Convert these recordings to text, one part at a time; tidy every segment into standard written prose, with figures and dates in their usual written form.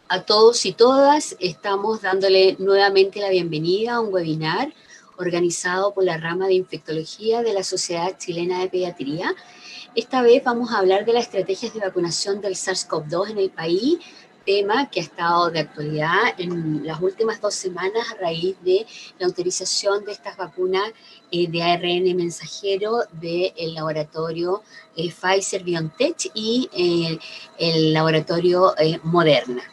A todos y todas, estamos dándole nuevamente la bienvenida a un webinar organizado por la rama de infectología de la Sociedad Chilena de Pediatría. Esta vez vamos a hablar de las estrategias de vacunación del SARS-CoV-2 en el país, tema que ha estado de actualidad en las últimas 2 semanas a raíz de la autorización de estas vacunas de ARN mensajero del laboratorio Pfizer-BioNTech y el laboratorio Moderna.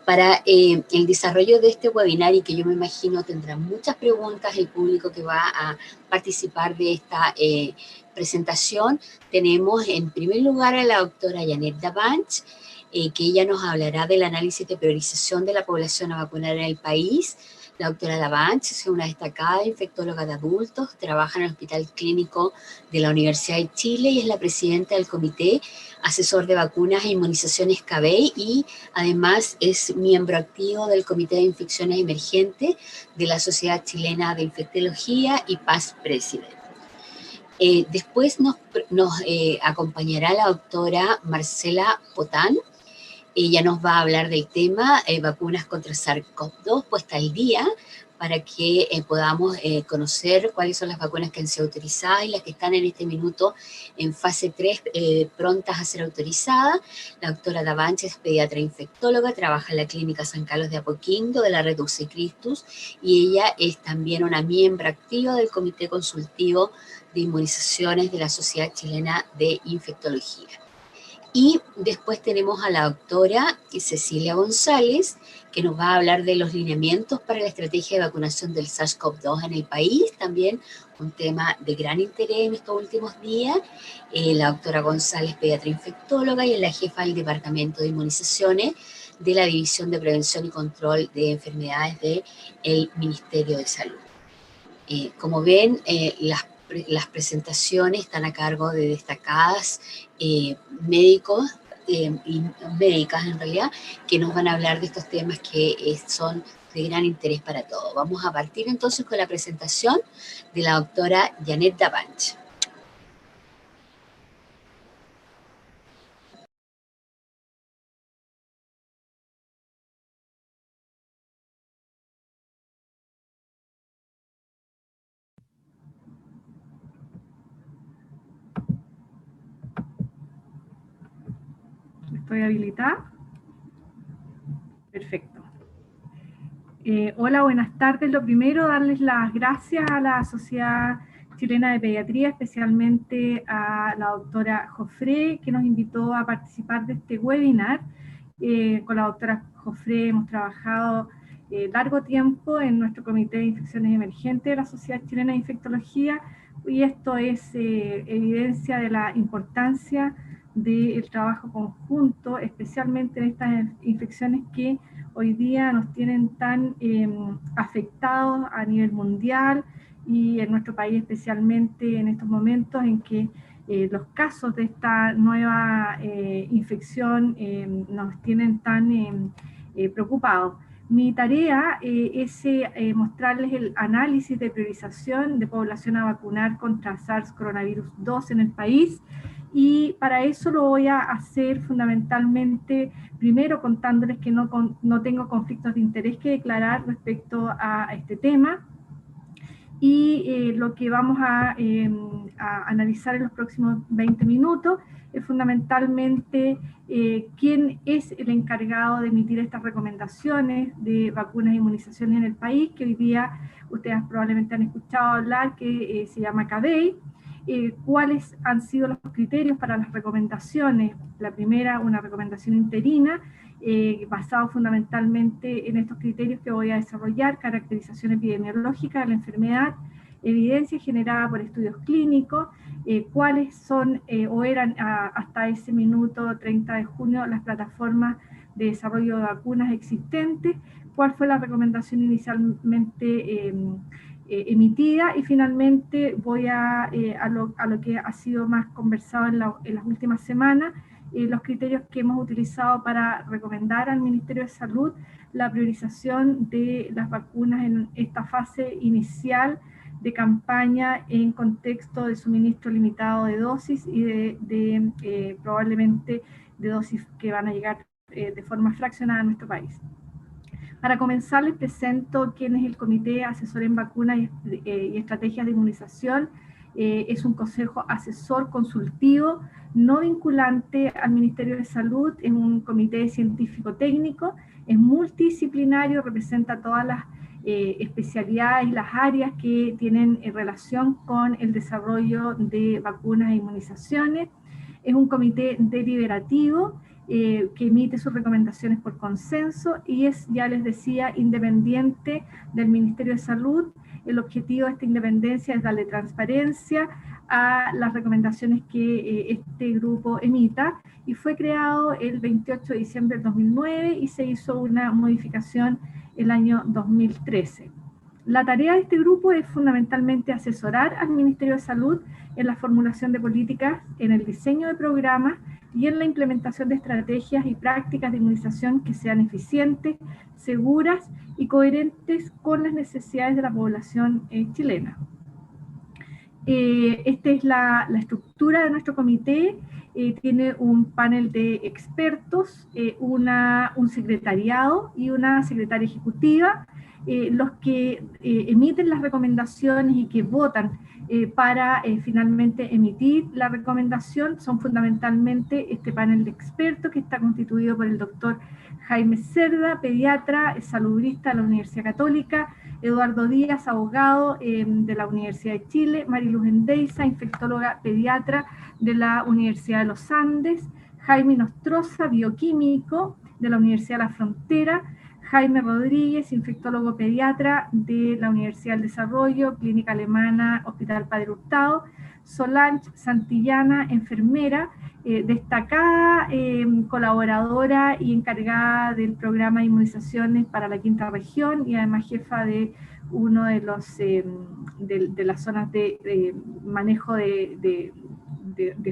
Para el desarrollo de este webinar, y que yo me imagino tendrá muchas preguntas el público que va a participar de esta presentación, tenemos en primer lugar a la doctora Janet Davanch, que ella nos hablará del análisis de priorización de la población a vacunar en el país. La doctora Davanch es una destacada infectóloga de adultos, trabaja en el Hospital Clínico de la Universidad de Chile y es la presidenta del Comité Asesor de Vacunas e Inmunizaciones CABEI y además es miembro activo del Comité de Infecciones Emergentes de la Sociedad Chilena de Infectología y Past President. Después nos acompañará la doctora Marcela Potán. Ella nos va a hablar del tema vacunas contra SARS-CoV-2 puesta al día para que podamos conocer cuáles son las vacunas que han sido autorizadas y las que están en este minuto en fase 3 prontas a ser autorizadas. La doctora Davanch es pediatra infectóloga, trabaja en la Clínica San Carlos de Apoquindo de la Red UC Christus y ella es también una miembro activa del Comité Consultivo de Inmunizaciones de la Sociedad Chilena de Infectología. Y después tenemos a la doctora Cecilia González, que nos va a hablar de los lineamientos para la estrategia de vacunación del SARS-CoV-2 en el país, también un tema de gran interés en estos últimos días. La doctora González, pediatra infectóloga y es la jefa del Departamento de Inmunizaciones de la División de Prevención y Control de Enfermedades del Ministerio de Salud. Como ven, las presentaciones están a cargo de destacadas médicos y médicas en realidad, que nos van a hablar de estos temas que son de gran interés para todos. Vamos a partir entonces con la presentación de la doctora Janet Davanch. ¿Estoy habilitada? Perfecto. Hola, buenas tardes. Lo primero, darles las gracias a la Sociedad Chilena de Pediatría, especialmente a la doctora Jofré, que nos invitó a participar de este webinar. Con la doctora Jofré hemos trabajado largo tiempo en nuestro Comité de Infecciones Emergentes de la Sociedad Chilena de Infectología, y esto es evidencia de la importancia del trabajo conjunto, especialmente en estas infecciones que hoy día nos tienen tan afectados a nivel mundial y en nuestro país especialmente en estos momentos en que los casos de esta nueva infección nos tienen tan preocupados. Mi tarea es mostrarles el análisis de priorización de población a vacunar contra SARS-CoV-2 en el país, y para eso lo voy a hacer fundamentalmente, primero contándoles que no tengo conflictos de interés que declarar respecto a este tema, y lo que vamos a analizar en los próximos 20 minutos es fundamentalmente quién es el encargado de emitir estas recomendaciones de vacunas e inmunizaciones en el país, que hoy día ustedes probablemente han escuchado hablar, que se llama CABEI. Cuáles han sido los criterios para las recomendaciones. La primera, una recomendación interina, basado fundamentalmente en estos criterios que voy a desarrollar: caracterización epidemiológica de la enfermedad, evidencia generada por estudios clínicos, cuáles son o eran hasta ese minuto 30 de junio las plataformas de desarrollo de vacunas existentes, cuál fue la recomendación inicialmente emitida, y finalmente voy a lo que ha sido más conversado en las últimas semanas, los criterios que hemos utilizado para recomendar al Ministerio de Salud la priorización de las vacunas en esta fase inicial de campaña en contexto de suministro limitado de dosis y de probablemente de dosis que van a llegar de forma fraccionada en nuestro país. Para comenzar, les presento quién es el Comité Asesor en Vacunas y Estrategias de Inmunización. Es un consejo asesor consultivo no vinculante al Ministerio de Salud, es un comité científico-técnico, es multidisciplinario, representa todas las especialidades y las áreas que tienen relación con el desarrollo de vacunas e inmunizaciones. Es un comité deliberativo que emite sus recomendaciones por consenso y es, ya les decía, independiente del Ministerio de Salud. El objetivo de esta independencia es darle transparencia a las recomendaciones que este grupo emita, y fue creado el 28 de diciembre del 2009 y se hizo una modificación el año 2013. La tarea de este grupo es fundamentalmente asesorar al Ministerio de Salud en la formulación de políticas, en el diseño de programas y en la implementación de estrategias y prácticas de inmunización que sean eficientes, seguras y coherentes con las necesidades de la población chilena. Esta es la estructura de nuestro comité. Tiene un panel de expertos, un secretariado y una secretaria ejecutiva, los que emiten las recomendaciones y que votan para finalmente emitir la recomendación son fundamentalmente este panel de expertos que está constituido por el doctor Jaime Cerda, pediatra, salubrista de la Universidad Católica, Eduardo Díaz, abogado de la Universidad de Chile, Mariluz Endeiza, infectóloga pediatra de la Universidad de los Andes, Jaime Nostroza, bioquímico de la Universidad de la Frontera, Jaime Rodríguez, infectólogo pediatra de la Universidad del Desarrollo, Clínica Alemana, Hospital Padre Hurtado, Solange Santillana, enfermera, destacada colaboradora y encargada del programa de inmunizaciones para la Quinta Región y además jefa de uno de los de las zonas de manejo de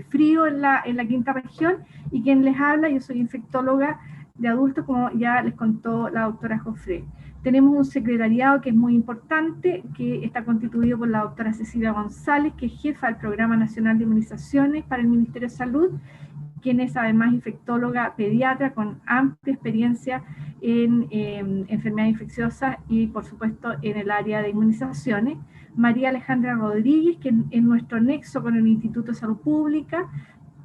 frío en la Quinta Región. Y quien les habla, yo soy infectóloga de adultos, como ya les contó la doctora Joffre. Tenemos un secretariado que es muy importante, que está constituido por la doctora Cecilia González, que es jefa del Programa Nacional de Inmunizaciones para el Ministerio de Salud, quien es además infectóloga pediatra con amplia experiencia en enfermedades infecciosas y por supuesto en el área de inmunizaciones. María Alejandra Rodríguez, que en nuestro nexo con el Instituto de Salud Pública,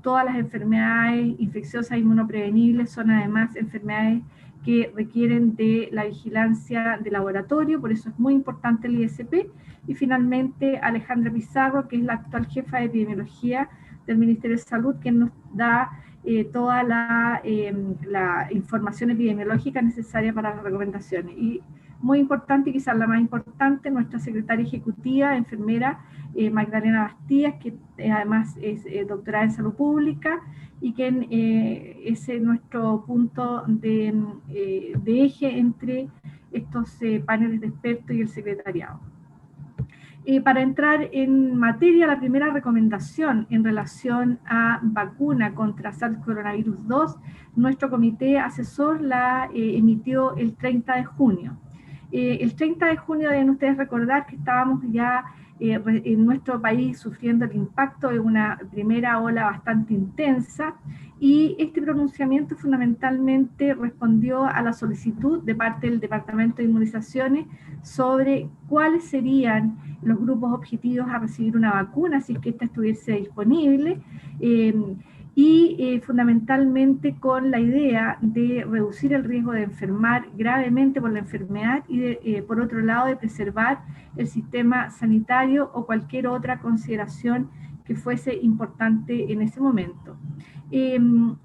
todas las enfermedades infecciosas inmunoprevenibles son además enfermedades que requieren de la vigilancia de laboratorio, por eso es muy importante el ISP. Y finalmente Alejandra Pizarro, que es la actual jefa de epidemiología del Ministerio de Salud, que nos da toda la información epidemiológica necesaria para las recomendaciones. Y muy importante, quizás la más importante, nuestra secretaria ejecutiva, enfermera Magdalena Bastías, que además es doctorada en salud pública y que es nuestro punto de eje entre estos paneles de expertos y el secretariado. Para entrar en materia, la primera recomendación en relación a vacuna contra SARS-CoV-2, nuestro comité asesor la emitió el 30 de junio. El 30 de junio deben ustedes recordar que estábamos ya en nuestro país sufriendo el impacto de una primera ola bastante intensa, y este pronunciamiento fundamentalmente respondió a la solicitud de parte del Departamento de Inmunizaciones sobre cuáles serían los grupos objetivos a recibir una vacuna si es que ésta estuviese disponible, fundamentalmente con la idea de reducir el riesgo de enfermar gravemente por la enfermedad y por otro lado de preservar el sistema sanitario o cualquier otra consideración que fuese importante en ese momento. ¿En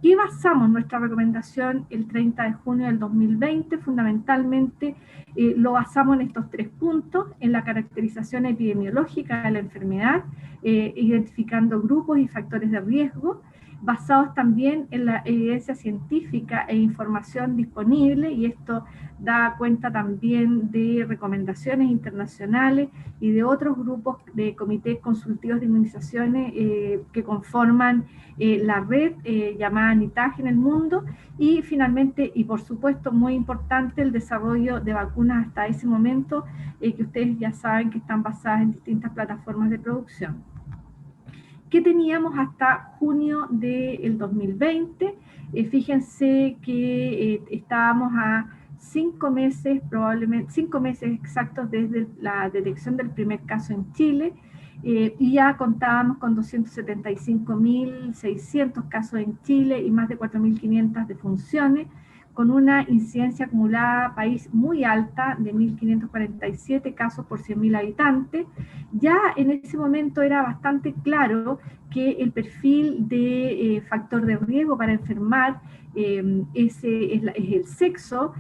qué basamos nuestra recomendación el 30 de junio del 2020? Fundamentalmente lo basamos en estos 3 puntos: en la caracterización epidemiológica de la enfermedad, identificando grupos y factores de riesgo, basados también en la evidencia científica e información disponible, y esto da cuenta también de recomendaciones internacionales y de otros grupos de comités consultivos de inmunizaciones que conforman la red llamada NITAG en el mundo, y finalmente, y por supuesto muy importante, el desarrollo de vacunas hasta ese momento, que ustedes ya saben que están basadas en distintas plataformas de producción. ¿Qué teníamos hasta junio del 2020? Fíjense que estábamos a 5 meses, probablemente 5 meses exactos desde la detección del primer caso en Chile, y ya contábamos con 275.600 casos en Chile y más de 4.500 defunciones, con una incidencia acumulada país muy alta de 1.547 casos por 100.000 habitantes. Ya en ese momento era bastante claro que el perfil de factor de riesgo para enfermar es el sexo,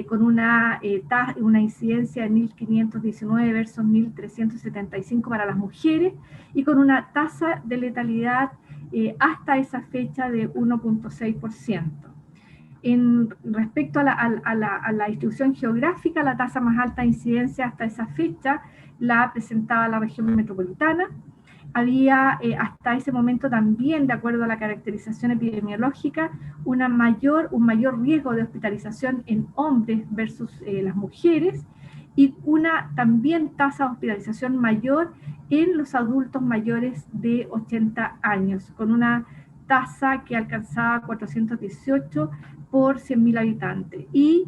con una incidencia de 1.519 versus 1.375 para las mujeres, y con una tasa de letalidad hasta esa fecha de 1.6%. Respecto a la distribución geográfica, la tasa más alta de incidencia hasta esa fecha la presentaba la región metropolitana. Había hasta ese momento también, de acuerdo a la caracterización epidemiológica, un mayor riesgo de hospitalización en hombres versus las mujeres, y una también tasa de hospitalización mayor en los adultos mayores de 80 años, con una tasa que alcanzaba 418 por 100.000 habitantes. Y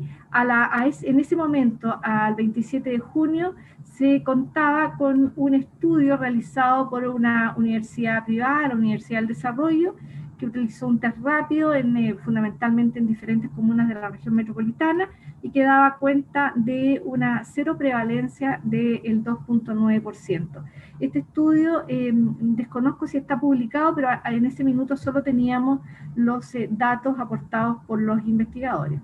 en ese momento, al 27 de junio, se contaba con un estudio realizado por una universidad privada, la Universidad del Desarrollo, que utilizó un test rápido fundamentalmente en diferentes comunas de la región metropolitana, y que daba cuenta de una cero prevalencia del 2.9%. Este estudio, desconozco si está publicado, pero en ese minuto solo teníamos los datos aportados por los investigadores.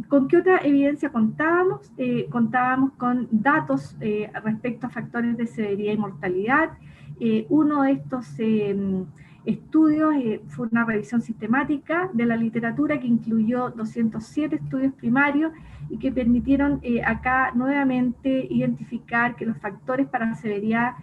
¿Con qué otra evidencia contábamos? Contábamos con datos respecto a factores de severidad y mortalidad. Uno de estos estudios fue una revisión sistemática de la literatura que incluyó 207 estudios primarios y que permitieron acá nuevamente identificar que los factores para severidad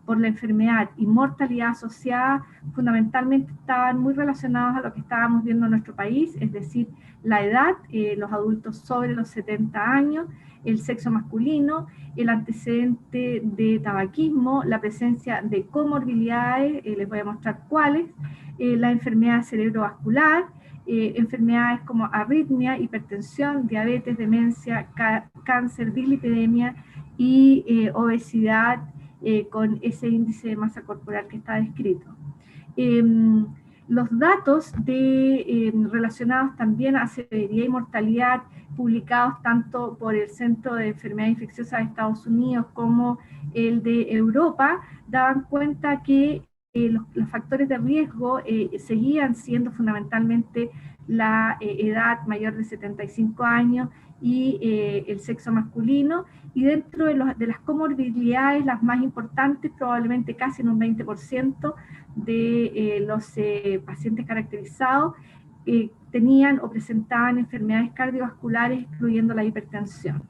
por la enfermedad y mortalidad asociada fundamentalmente estaban muy relacionados a lo que estábamos viendo en nuestro país, es decir, la edad, los adultos sobre los 70 años, el sexo masculino, el antecedente de tabaquismo, la presencia de comorbilidades, les voy a mostrar cuáles, la enfermedad cerebrovascular, enfermedades como arritmia, hipertensión, diabetes, demencia, cáncer, dislipidemia y obesidad, con ese índice de masa corporal que está descrito. Los datos relacionados también a severidad y mortalidad, publicados tanto por el Centro de Enfermedades Infecciosas de Estados Unidos como el de Europa, daban cuenta que los factores de riesgo seguían siendo fundamentalmente la edad mayor de 75 años y el sexo masculino, y dentro de las comorbilidades, las más importantes, probablemente casi en un 20% de los pacientes caracterizados tenían o presentaban enfermedades cardiovasculares, incluyendo la hipertensión.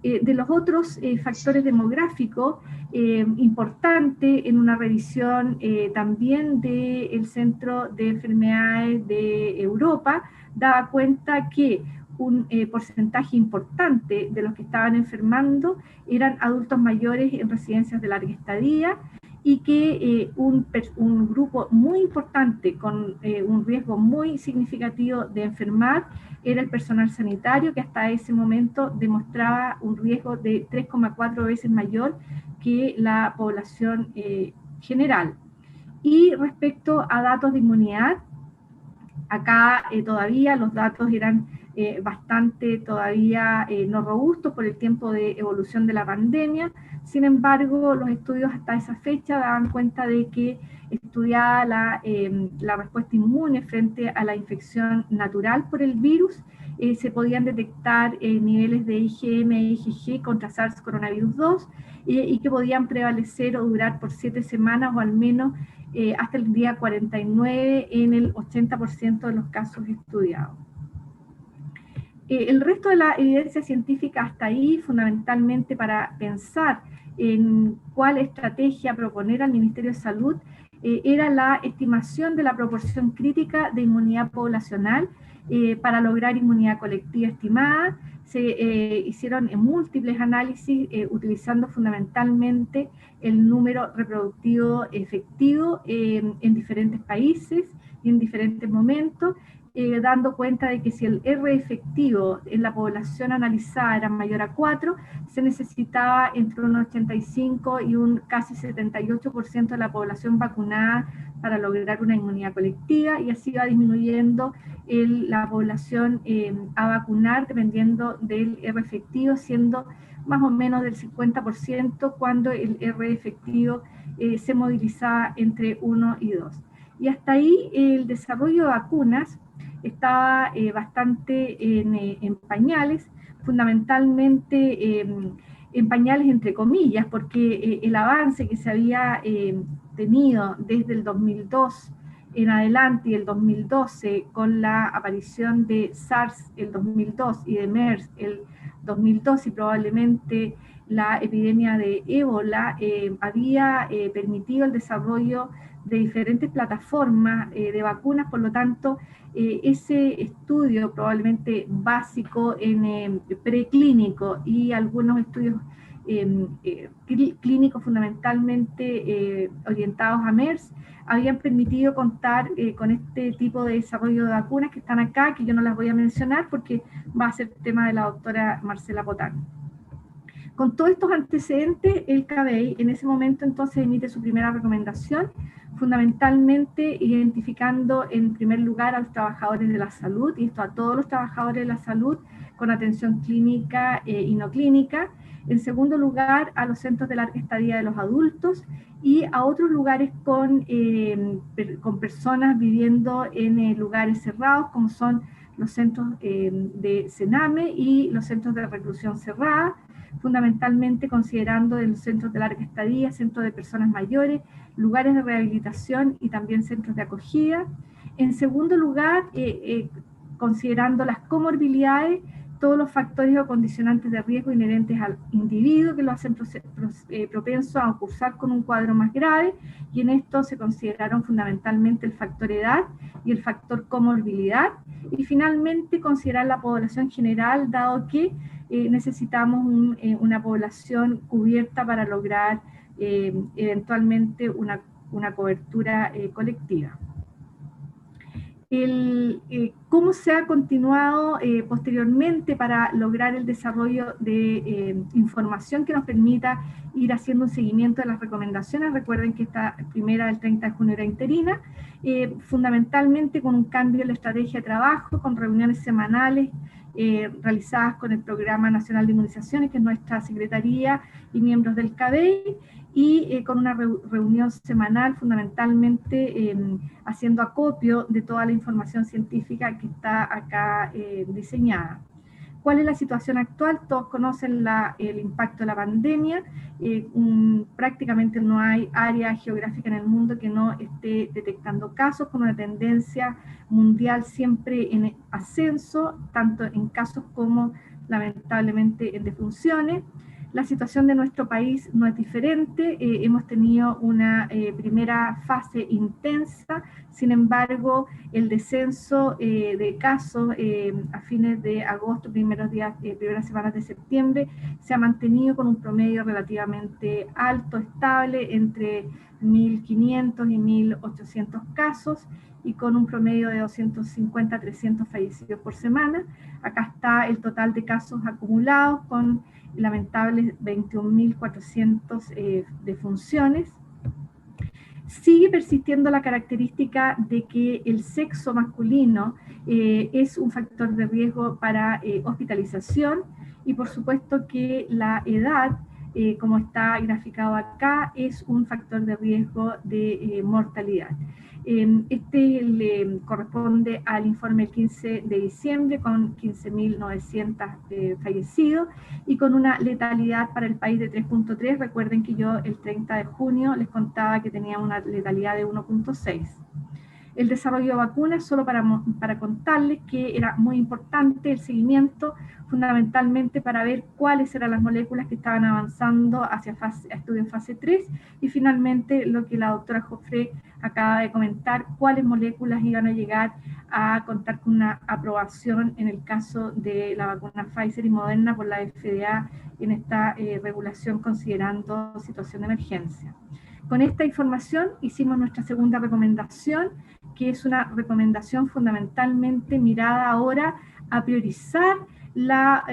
De los otros factores demográficos, importante en una revisión también del Centro de Enfermedades de Europa, daba cuenta que un porcentaje importante de los que estaban enfermando eran adultos mayores en residencias de larga estadía, y que un grupo muy importante con un riesgo muy significativo de enfermar era el personal sanitario, que hasta ese momento demostraba un riesgo de 3,4 veces mayor que la población general. Y respecto a datos de inmunidad, acá todavía los datos eran bastante todavía no robustos por el tiempo de evolución de la pandemia. Sin embargo, los estudios hasta esa fecha daban cuenta de que, estudiada la respuesta inmune frente a la infección natural por el virus, se podían detectar niveles de IgM e IgG contra SARS coronavirus 2 y que podían prevalecer o durar por 7 semanas o al menos hasta el día 49 en el 80% de los casos estudiados. El resto de la evidencia científica hasta ahí, fundamentalmente para pensar en cuál estrategia proponer al Ministerio de Salud, era la estimación de la proporción crítica de inmunidad poblacional para lograr inmunidad colectiva estimada. se hicieron múltiples análisis utilizando fundamentalmente el número reproductivo efectivo en diferentes países y en diferentes momentos, dando cuenta de que si el R efectivo en la población analizada era mayor a 4, se necesitaba entre un 85 y un casi 78% de la población vacunada para lograr una inmunidad colectiva, y así va disminuyendo la población a vacunar dependiendo del R efectivo, siendo más o menos del 50% cuando el R efectivo se movilizaba entre 1 y 2. Y hasta ahí el desarrollo de vacunas estaba bastante en pañales, fundamentalmente en pañales entre comillas, porque el avance que se había tenido desde el 2002 en adelante y el 2012 con la aparición de SARS el 2002 y de MERS el 2002 y probablemente la epidemia de ébola había permitido el desarrollo de diferentes plataformas de vacunas, por lo tanto ese estudio probablemente básico en preclínico y algunos estudios clínicos fundamentalmente orientados a MERS habían permitido contar con este tipo de desarrollo de vacunas que están acá, que yo no las voy a mencionar porque va a ser tema de la doctora Marcela Potán. Con todos estos antecedentes, el CABEI en ese momento entonces emite su primera recomendación, fundamentalmente identificando en primer lugar a los trabajadores de la salud, y esto a todos los trabajadores de la salud con atención clínica y no clínica. En segundo lugar, a los centros de larga estadía de los adultos y a otros lugares con personas viviendo en lugares cerrados, como son los centros de Sename y los centros de reclusión cerrada, fundamentalmente considerando los centros de larga estadía, centros de personas mayores, lugares de rehabilitación y también centros de acogida. En segundo lugar, considerando las comorbilidades, todos los factores o condicionantes de riesgo inherentes al individuo que lo hacen propenso a cursar con un cuadro más grave, y en esto se consideraron fundamentalmente el factor edad y el factor comorbilidad, y finalmente considerar la población general, dado que necesitamos una población cubierta para lograr eventualmente una cobertura colectiva. Cómo se ha continuado posteriormente para lograr el desarrollo de información que nos permita ir haciendo un seguimiento de las recomendaciones. Recuerden que esta primera del 30 de junio era interina, fundamentalmente con un cambio en la estrategia de trabajo, con reuniones semanales realizadas con el Programa Nacional de Inmunizaciones, que es nuestra secretaría y miembros del CABEI, y con una reunión semanal fundamentalmente haciendo acopio de toda la información científica que está acá diseñada. ¿Cuál es la situación actual? Todos conocen el impacto de la pandemia. Prácticamente no hay área geográfica en el mundo que no esté detectando casos, con una tendencia mundial siempre en ascenso, tanto en casos como lamentablemente en defunciones. La situación de nuestro país no es diferente, hemos tenido una primera fase intensa, sin embargo el descenso de casos a fines de agosto, primeras semanas de septiembre, se ha mantenido con un promedio relativamente alto, estable, entre 1.500 y 1.800 casos, y con un promedio de 250 a 300 fallecidos por semana. Acá está el total de casos acumulados con lamentables 21.400 defunciones. Sigue persistiendo la característica de que el sexo masculino es un factor de riesgo para hospitalización, y por supuesto que la edad, como está graficado acá, es un factor de riesgo de mortalidad. Este le corresponde al informe del 15 de diciembre con 15.900 fallecidos y con una letalidad para el país de 3.3. Recuerden que yo el 30 de junio les contaba que tenía una letalidad de 1.6. El desarrollo de vacunas, solo para contarles que era muy importante el seguimiento, fundamentalmente para ver cuáles eran las moléculas que estaban avanzando hacia estudio en fase 3, y finalmente lo que la doctora Joffre acaba de comentar, cuáles moléculas iban a llegar a contar con una aprobación en el caso de la vacuna Pfizer y Moderna por la FDA en esta regulación considerando situación de emergencia. Con esta información hicimos nuestra segunda recomendación, que es una recomendación fundamentalmente mirada ahora a priorizar las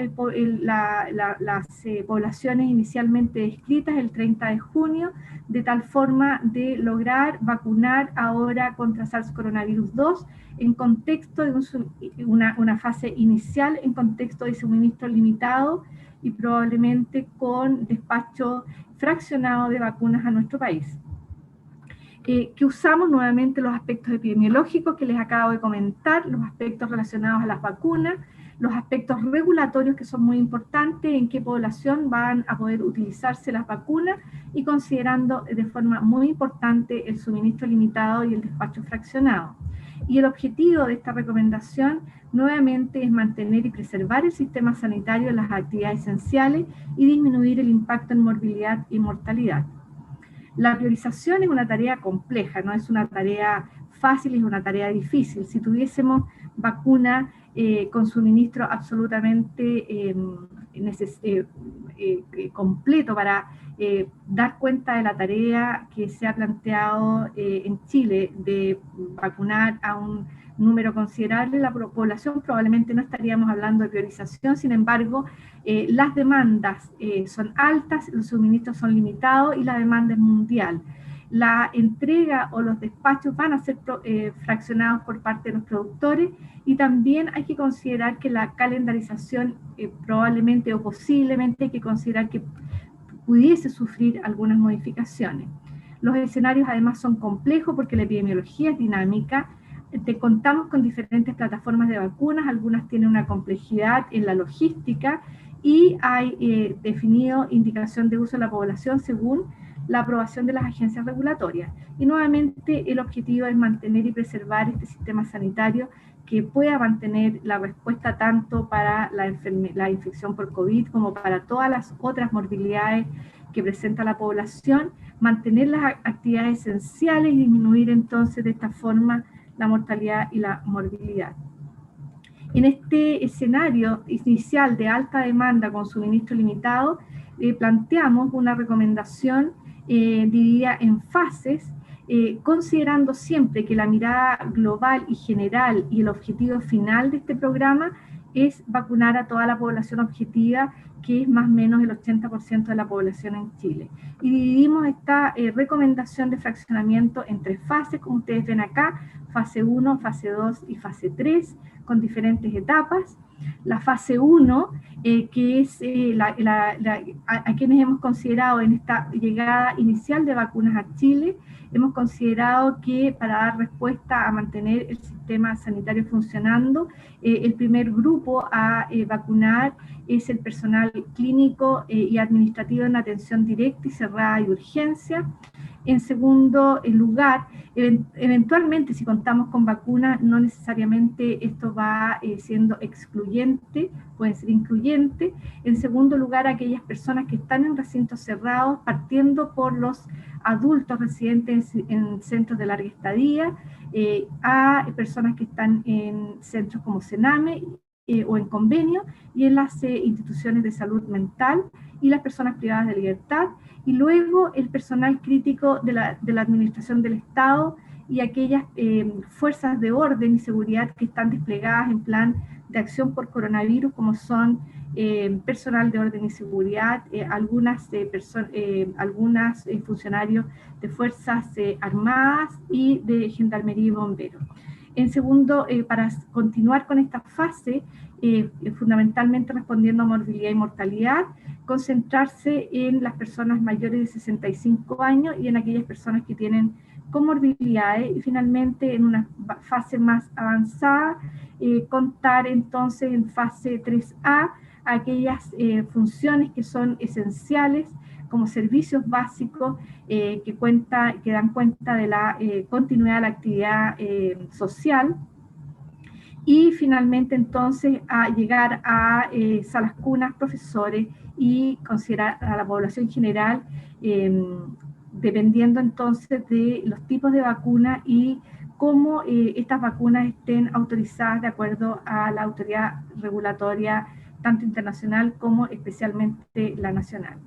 poblaciones inicialmente descritas el 30 de junio, de tal forma de lograr vacunar ahora contra SARS-CoV-2 en contexto de una fase inicial, en contexto de suministro limitado y probablemente con despacho fraccionado de vacunas a nuestro país. Que usamos nuevamente los aspectos epidemiológicos que les acabo de comentar, los aspectos relacionados a las vacunas, los aspectos regulatorios que son muy importantes, en qué población van a poder utilizarse las vacunas y considerando de forma muy importante el suministro limitado y el despacho fraccionado. Y el objetivo de esta recomendación nuevamente es mantener y preservar el sistema sanitario en las actividades esenciales y disminuir el impacto en morbilidad y mortalidad. La priorización es una tarea compleja, no es una tarea fácil, es una tarea difícil. Si tuviésemos vacuna con suministro absolutamente completo para dar cuenta de la tarea que se ha planteado en Chile de vacunar a un número considerable de la población, probablemente no estaríamos hablando de priorización. Sin embargo, las demandas son altas, los suministros son limitados y la demanda es mundial. La entrega o los despachos van a ser fraccionados por parte de los productores, y también hay que considerar que la calendarización probablemente o posiblemente hay que considerar que pudiese sufrir algunas modificaciones. Los escenarios además son complejos porque la epidemiología es dinámica. Contamos con diferentes plataformas de vacunas, algunas tienen una complejidad en la logística y hay definido indicación de uso de la población según la aprobación de las agencias regulatorias. Y nuevamente el objetivo es mantener y preservar este sistema sanitario que pueda mantener la respuesta tanto para la infección por COVID como para todas las otras morbilidades que presenta la población, mantener las actividades esenciales y disminuir entonces de esta forma la mortalidad y la morbilidad. En este escenario inicial de alta demanda con suministro limitado, planteamos una recomendación dividida en fases, considerando siempre que la mirada global y general y el objetivo final de este programa es vacunar a toda la población objetiva, que es más o menos el 80% de la población en Chile. Y dividimos esta recomendación de fraccionamiento en 3 fases, como ustedes ven acá: fase 1, fase 2 y fase 3, con diferentes etapas. La fase 1, que es a quienes hemos considerado en esta llegada inicial de vacunas a Chile, hemos considerado que para dar respuesta a mantener el sistema sanitario funcionando, el primer grupo a vacunar es el personal clínico y administrativo en atención directa y cerrada y urgencia. En segundo lugar, eventualmente si contamos con vacunas, no necesariamente esto va siendo excluyente, pueden ser incluyente. En segundo lugar, aquellas personas que están en recintos cerrados, partiendo por los adultos residentes en centros de larga estadía, a personas que están en centros como Sename o en convenio, y en las instituciones de salud mental y las personas privadas de libertad, y luego el personal crítico de la administración del Estado y aquellas fuerzas de orden y seguridad que están desplegadas en plan de acción por coronavirus, como son personal de orden y seguridad, algunas funcionarios de fuerzas armadas y de gendarmería y bomberos. En segundo, para continuar con esta fase, fundamentalmente respondiendo a morbilidad y mortalidad, concentrarse en las personas mayores de 65 años y en aquellas personas que tienen comorbilidades, y finalmente en una fase más avanzada, contar entonces en fase 3A aquellas funciones que son esenciales como servicios básicos que dan cuenta de la continuidad de la actividad social. Y finalmente entonces a llegar a salas cunas, profesores y considerar a la población general, dependiendo entonces de los tipos de vacunas y cómo estas vacunas estén autorizadas de acuerdo a la autoridad regulatoria, tanto internacional como especialmente la nacional.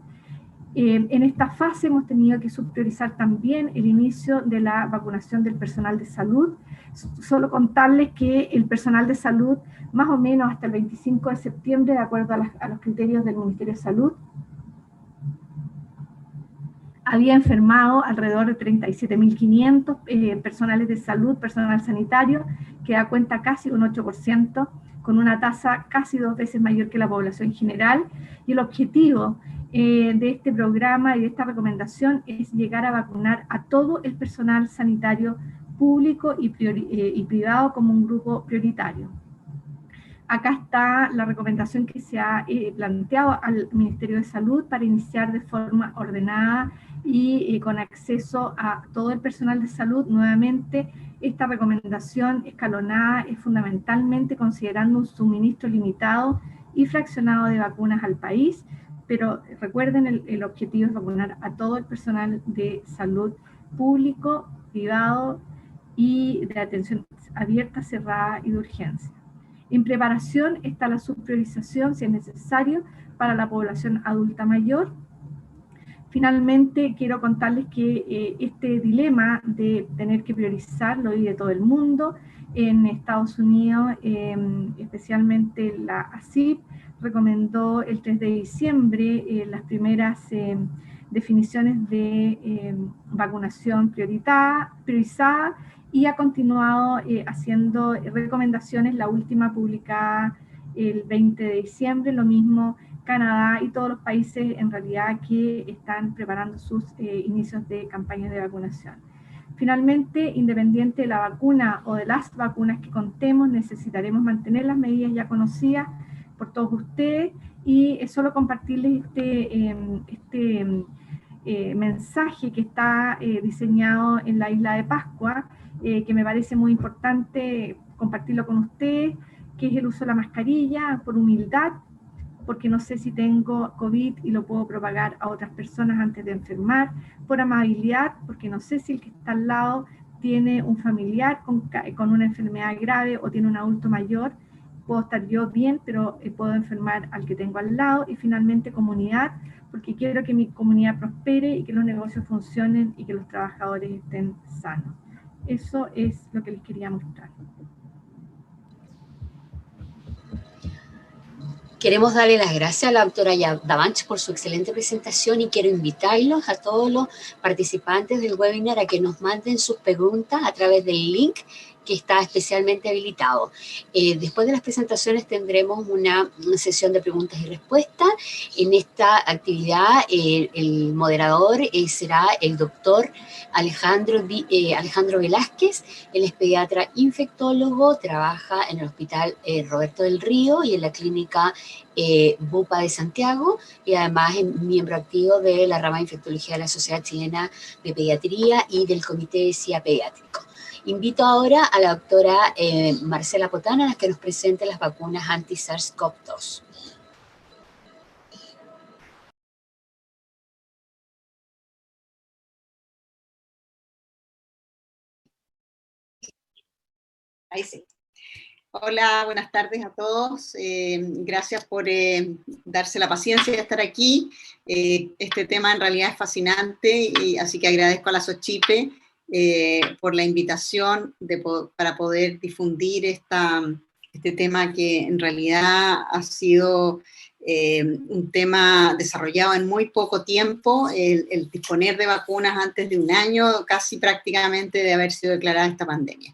En esta fase hemos tenido que subpriorizar también el inicio de la vacunación del personal de salud. Solo contarles que el personal de salud, más o menos hasta el 25 de septiembre, de acuerdo a los criterios del Ministerio de Salud, había enfermado alrededor de 37.500 personales de salud, personal sanitario, que da cuenta casi un 8%, con una tasa casi 2 veces mayor que la población general, y el objetivo de este programa y de esta recomendación es llegar a vacunar a todo el personal sanitario público y privado como un grupo prioritario. Acá está la recomendación que se ha planteado al Ministerio de Salud para iniciar de forma ordenada y con acceso a todo el personal de salud. Nuevamente, esta recomendación escalonada es fundamentalmente considerando un suministro limitado y fraccionado de vacunas al país, pero recuerden, el objetivo es vacunar a todo el personal de salud público, privado y de atención abierta, cerrada y de urgencia. En preparación está la subpriorización, si es necesario, para la población adulta mayor. Finalmente, quiero contarles que este dilema de tener que priorizar lo vive todo el mundo. En Estados Unidos, especialmente la ACIP, recomendó el 3 de diciembre las primeras definiciones de vacunación priorizada, y ha continuado haciendo recomendaciones, la última publicada el 20 de diciembre, lo mismo Canadá y todos los países en realidad que están preparando sus inicios de campañas de vacunación. Finalmente, independiente de la vacuna o de las vacunas que contemos, necesitaremos mantener las medidas ya conocidas por todos ustedes, y es solo compartirles este mensaje que está diseñado en la isla de Pascua, que me parece muy importante compartirlo con ustedes, que es el uso de la mascarilla por humildad, porque no sé si tengo COVID y lo puedo propagar a otras personas antes de enfermar, por amabilidad, porque no sé si el que está al lado tiene un familiar con una enfermedad grave o tiene un adulto mayor, puedo estar yo bien, pero puedo enfermar al que tengo al lado. Y finalmente comunidad, porque quiero que mi comunidad prospere y que los negocios funcionen y que los trabajadores estén sanos. Eso es lo que les quería mostrar. Queremos darle las gracias a la doctora Davanch por su excelente presentación, y quiero invitarlos a todos los participantes del webinar a que nos manden sus preguntas a través del link que está especialmente habilitado. Después de las presentaciones tendremos una sesión de preguntas y respuestas. En esta actividad el moderador será el doctor Alejandro Velázquez. Él es pediatra infectólogo, trabaja en el Hospital Roberto del Río y en la clínica Bupa de Santiago, y además es miembro activo de la rama de infectología de la Sociedad Chilena de Pediatría y del Comité de CIA Pediátrico. Invito ahora a la doctora Marcela Potana a que nos presente las vacunas anti-SARS-CoV-2. Ahí sí. Hola, buenas tardes a todos. Gracias por darse la paciencia de estar aquí. Este tema en realidad es fascinante, y así que agradezco a la SOCHIPE por la invitación para poder difundir este tema que en realidad ha sido un tema desarrollado en muy poco tiempo, el disponer de vacunas antes de un año, casi prácticamente de haber sido declarada esta pandemia.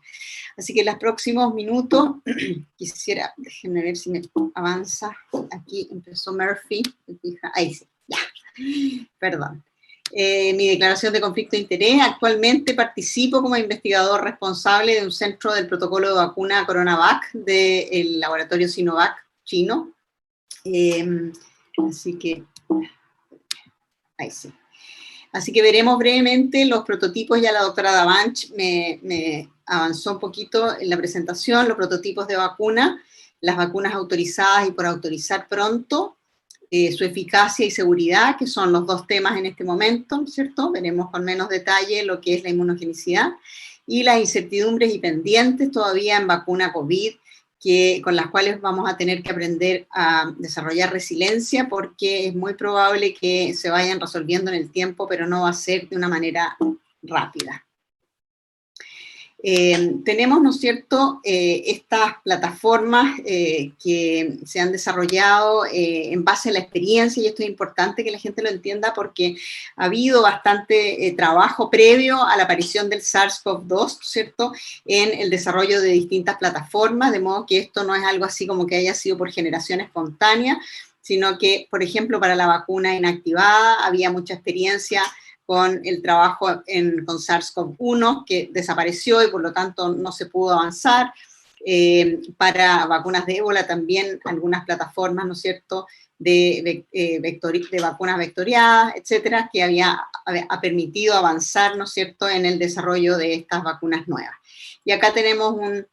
Así que en los próximos minutos quisiera, déjenme ver si me avanza, aquí empezó Murphy, ahí sí, ya, perdón. Mi declaración de conflicto de interés: actualmente participo como investigador responsable de un centro del protocolo de vacuna CoronaVac del laboratorio Sinovac chino. Así que Ahí sí. Así que veremos brevemente los prototipos. Ya la doctora Davanch me avanzó un poquito en la presentación, los prototipos de vacuna, las vacunas autorizadas y por autorizar pronto, su eficacia y seguridad, que son los dos temas en este momento, ¿cierto? Veremos con menos detalle lo que es la inmunogenicidad, y las incertidumbres y pendientes todavía en vacuna COVID, con las cuales vamos a tener que aprender a desarrollar resiliencia, porque es muy probable que se vayan resolviendo en el tiempo, pero no va a ser de una manera rápida. Tenemos, ¿no es cierto?, estas plataformas que se han desarrollado en base a la experiencia, y esto es importante que la gente lo entienda porque ha habido bastante trabajo previo a la aparición del SARS-CoV-2, ¿cierto?, en el desarrollo de distintas plataformas, de modo que esto no es algo así como que haya sido por generación espontánea, sino que, por ejemplo, para la vacuna inactivada había mucha experiencia con el trabajo con SARS-CoV-1, que desapareció y por lo tanto no se pudo avanzar. Para vacunas de ébola también algunas plataformas, ¿no es cierto?, de vacunas vectoriadas, etcétera, que ha permitido avanzar, ¿no es cierto?, en el desarrollo de estas vacunas nuevas. Y acá tenemos un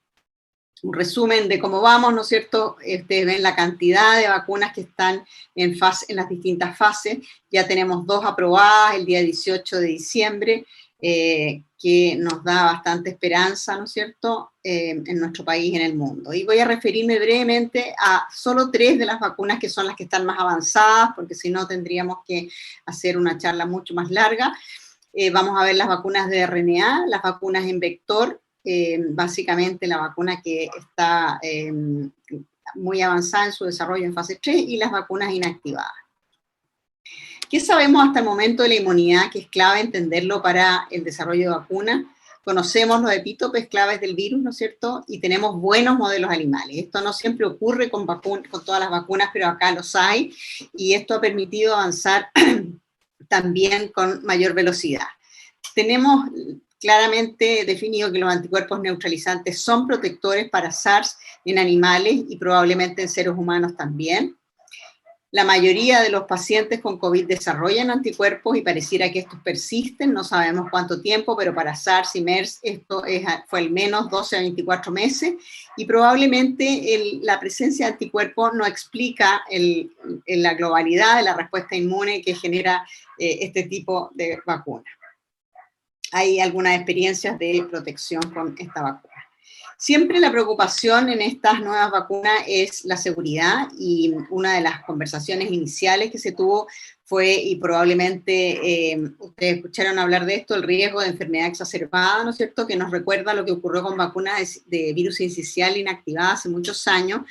resumen de cómo vamos, ¿no es cierto? Ustedes ven la cantidad de vacunas que están en las distintas fases. Ya tenemos 2 aprobadas el día 18 de diciembre, que nos da bastante esperanza, ¿no es cierto?, en nuestro país y en el mundo. Y voy a referirme brevemente a solo 3 de las vacunas que son las que están más avanzadas, porque si no tendríamos que hacer una charla mucho más larga. Vamos a ver las vacunas de RNA, las vacunas en vector, básicamente la vacuna que está muy avanzada en su desarrollo en fase 3, y las vacunas inactivadas. ¿Qué sabemos hasta el momento de la inmunidad, que es clave entenderlo para el desarrollo de vacunas? Conocemos los epítopes claves del virus, ¿no es cierto? Y tenemos buenos modelos animales. Esto no siempre ocurre con todas las vacunas, pero acá los hay, y esto ha permitido avanzar también con mayor velocidad. Tenemos claramente definido que los anticuerpos neutralizantes son protectores para SARS en animales y probablemente en seres humanos también. La mayoría de los pacientes con COVID desarrollan anticuerpos y pareciera que estos persisten, no sabemos cuánto tiempo, pero para SARS y MERS esto fue al menos 12 a 24 meses, y probablemente la presencia de anticuerpos no explica la globalidad de la respuesta inmune que genera este tipo de vacuna. Hay algunas experiencias de protección con esta vacuna. Siempre la preocupación en estas nuevas vacunas es la seguridad, y una de las conversaciones iniciales que se tuvo fue, y probablemente ustedes escucharon hablar de esto, el riesgo de enfermedad exacerbada, ¿no es cierto?, que nos recuerda lo que ocurrió con vacunas de virus sincicial inactivada hace muchos años,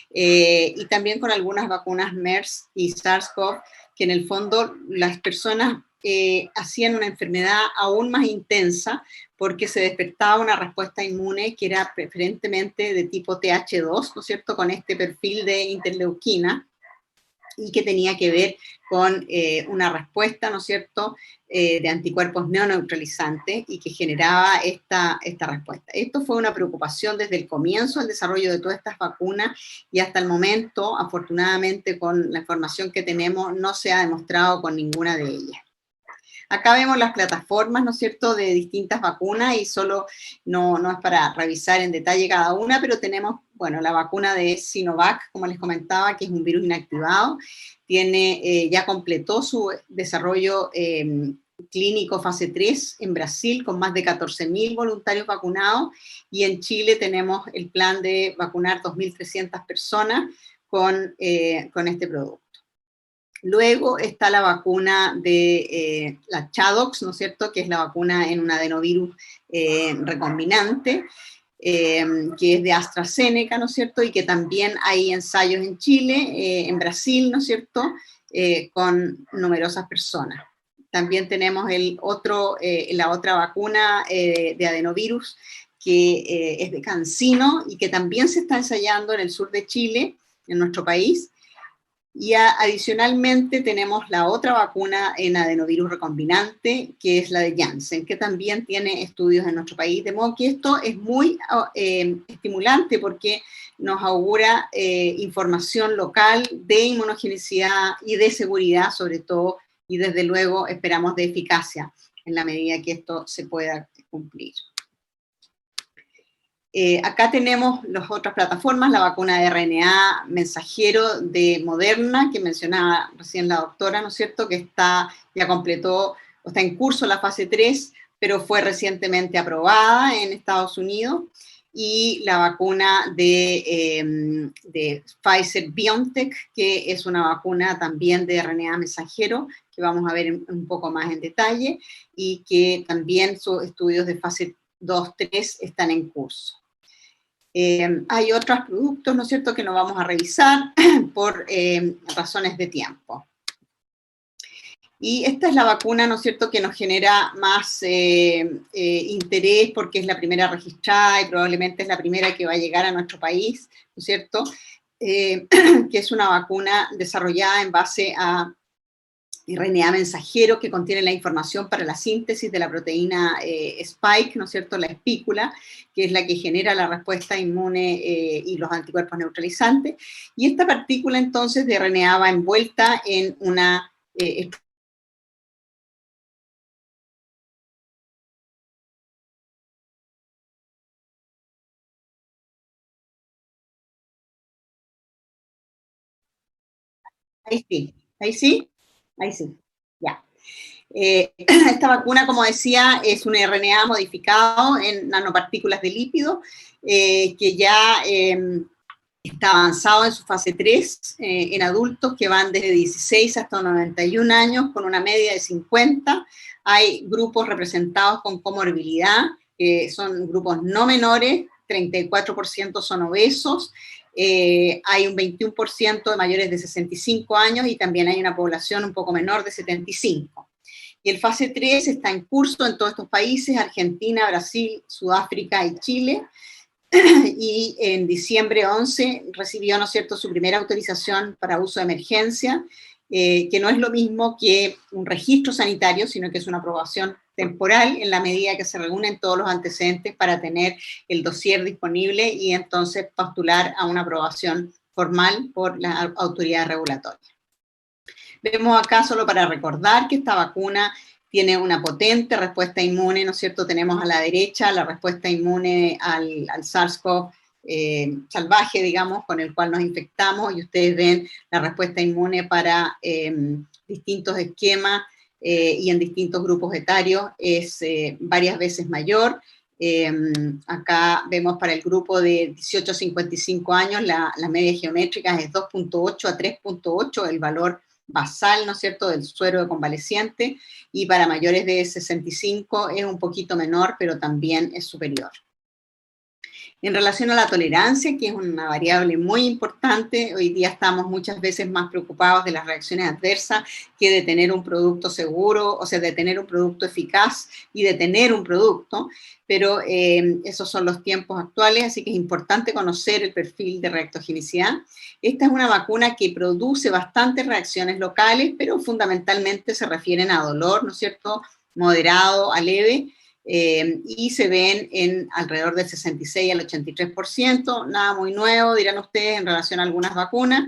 y también con algunas vacunas MERS y SARS-CoV, que en el fondo las personas hacían una enfermedad aún más intensa, porque se despertaba una respuesta inmune que era preferentemente de tipo TH2, ¿no es cierto?, con este perfil de interleuquina, y que tenía que ver con una respuesta, ¿no es cierto?, de anticuerpos neoneutralizantes, y que generaba esta respuesta. Esto fue una preocupación desde el comienzo del desarrollo de todas estas vacunas, y hasta el momento, afortunadamente, con la información que tenemos, no se ha demostrado con ninguna de ellas. Acá vemos las plataformas, ¿no es cierto?, de distintas vacunas, y solo no es para revisar en detalle cada una, pero tenemos, bueno, la vacuna de Sinovac, como les comentaba, que es un virus inactivado, ya completó su desarrollo clínico fase 3 en Brasil, con más de 14.000 voluntarios vacunados, y en Chile tenemos el plan de vacunar 2.300 personas con este producto. Luego está la vacuna de la ChAdOx, ¿no es cierto?, que es la vacuna en un adenovirus recombinante, que es de AstraZeneca, ¿no es cierto?, y que también hay ensayos en Chile, en Brasil, ¿no es cierto?, con numerosas personas. También tenemos la otra vacuna de adenovirus, que es de CanSino, y que también se está ensayando en el sur de Chile, en nuestro país. Y adicionalmente tenemos la otra vacuna en adenovirus recombinante, que es la de Janssen, que también tiene estudios en nuestro país, de modo que esto es muy estimulante, porque nos augura información local de inmunogenicidad y de seguridad, sobre todo y desde luego esperamos de eficacia en la medida que esto se pueda cumplir. Acá tenemos las otras plataformas, la vacuna de RNA mensajero de Moderna, que mencionaba recién la doctora, ¿no es cierto?, que ya completó, o está en curso la fase 3, pero fue recientemente aprobada en Estados Unidos, y la vacuna de Pfizer-BioNTech, que es una vacuna también de RNA mensajero, que vamos a ver un poco más en detalle, y que también sus estudios de fase 2-3 están en curso. Hay otros productos, ¿no es cierto?, que no vamos a revisar por razones de tiempo. Y esta es la vacuna, ¿no es cierto?, que nos genera más interés porque es la primera registrada y probablemente es la primera que va a llegar a nuestro país, ¿no es cierto?, que es una vacuna desarrollada en base a RNA mensajero que contiene la información para la síntesis de la proteína spike, ¿no es cierto?, la espícula, que es la que genera la respuesta inmune y los anticuerpos neutralizantes. Y esta partícula entonces de RNA va envuelta en una ahí sí, ya. Esta vacuna, como decía, es un RNA modificado en nanopartículas de lípido, que ya está avanzado en su fase 3 en adultos que van desde 16 hasta 91 años, con una media de 50. Hay grupos representados con comorbilidad, son grupos no menores, 34% son obesos, hay un 21% de mayores de 65 años y también hay una población un poco menor de 75. Y el fase 3 está en curso en todos estos países, Argentina, Brasil, Sudáfrica y Chile, y en diciembre 11 recibió, ¿no es cierto?, su primera autorización para uso de emergencia, que no es lo mismo que un registro sanitario, sino que es una aprobación temporal en la medida que se reúnen todos los antecedentes para tener el dossier disponible y entonces postular a una aprobación formal por la autoridad regulatoria. Vemos acá, solo para recordar, que esta vacuna tiene una potente respuesta inmune, ¿no es cierto? Tenemos a la derecha la respuesta inmune al SARS-CoV salvaje, digamos, con el cual nos infectamos, y ustedes ven la respuesta inmune para distintos esquemas y en distintos grupos etarios es varias veces mayor. Acá vemos para el grupo de 18 a 55 años la media geométrica es 2.8 a 3.8, el valor basal, ¿no es cierto?, del suero de convaleciente, y para mayores de 65 es un poquito menor, pero también es superior. En relación a la tolerancia, que es una variable muy importante, hoy día estamos muchas veces más preocupados de las reacciones adversas que de tener un producto seguro, o sea, de tener un producto eficaz y de tener un producto, pero esos son los tiempos actuales, así que es importante conocer el perfil de reactogenicidad. Esta es una vacuna que produce bastantes reacciones locales, pero fundamentalmente se refieren a dolor, ¿no es cierto?, moderado a leve, y se ven en alrededor del 66 al 83%, nada muy nuevo, dirán ustedes, en relación a algunas vacunas,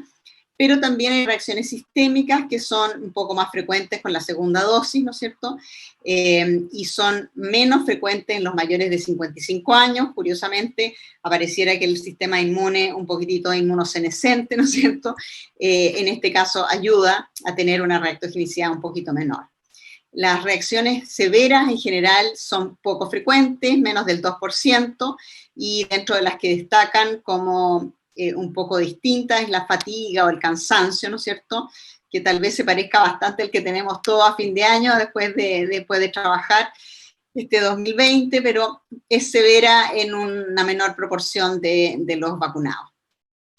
pero también hay reacciones sistémicas que son un poco más frecuentes con la segunda dosis, ¿no es cierto?, y son menos frecuentes en los mayores de 55 años, curiosamente, apareciera que el sistema inmune un poquitito inmunosenescente, ¿no es cierto?, en este caso ayuda a tener una reactogenicidad un poquito menor. Las reacciones severas en general son poco frecuentes, menos del 2%, y dentro de las que destacan como un poco distintas es la fatiga o el cansancio, ¿no es cierto?, que tal vez se parezca bastante al que tenemos todos a fin de año después de trabajar este 2020, pero es severa en una menor proporción de los vacunados.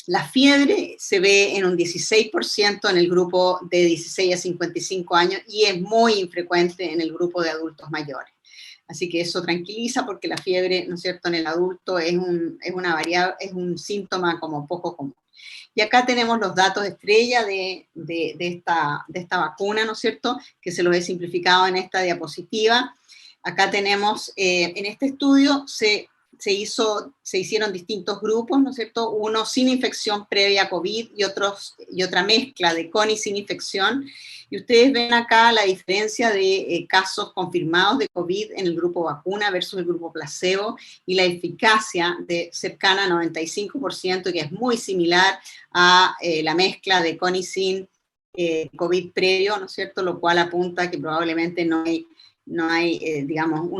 La fiebre se ve en un 16% en el grupo de 16 a 55 años y es muy infrecuente en el grupo de adultos mayores. Así que eso tranquiliza porque la fiebre, ¿no es cierto?, en el adulto es un síntoma como poco común. Y acá tenemos los datos estrella de esta vacuna, ¿no es cierto?, que se los he simplificado en esta diapositiva. Acá tenemos, en este estudio se se hicieron distintos grupos, ¿no es cierto? Uno sin infección previa a COVID y otra mezcla de con y sin infección. Y ustedes ven acá la diferencia de casos confirmados de COVID en el grupo vacuna versus el grupo placebo y la eficacia de cercana a 95%, que es muy similar a la mezcla de con y sin COVID previo, ¿no es cierto? Lo cual apunta que probablemente no hay digamos,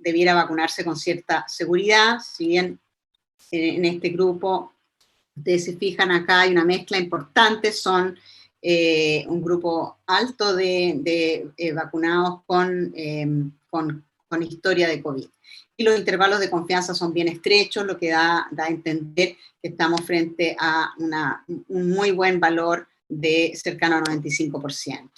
debiera vacunarse con cierta seguridad, si bien en este grupo, ustedes se fijan acá, hay una mezcla importante, son un grupo alto de vacunados con historia de COVID. Y los intervalos de confianza son bien estrechos, lo que da a entender que estamos frente a un muy buen valor de cercano a 95%.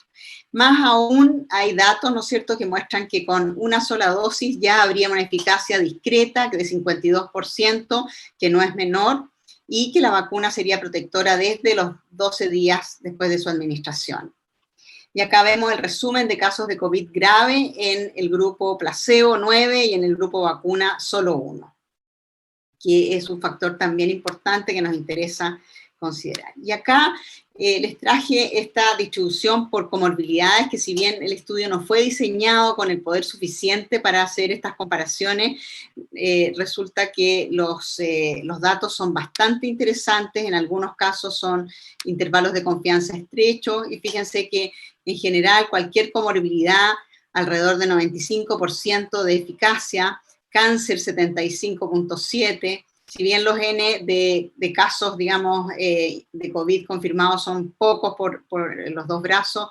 Más aún, hay datos, ¿no es cierto?, que muestran que con una sola dosis ya habría una eficacia discreta de 52%, que no es menor, y que la vacuna sería protectora desde los 12 días después de su administración. Y acá vemos el resumen de casos de COVID grave en el grupo placebo 9 y en el grupo vacuna solo 1, que es un factor también importante que nos interesa considerar. Y acá les traje esta distribución por comorbilidades, que si bien el estudio no fue diseñado con el poder suficiente para hacer estas comparaciones, resulta que los datos son bastante interesantes, en algunos casos son intervalos de confianza estrechos, y fíjense que en general cualquier comorbilidad, alrededor de 95% de eficacia, cáncer 75.7%, si bien los N de casos, digamos, de COVID confirmados son pocos por los dos brazos,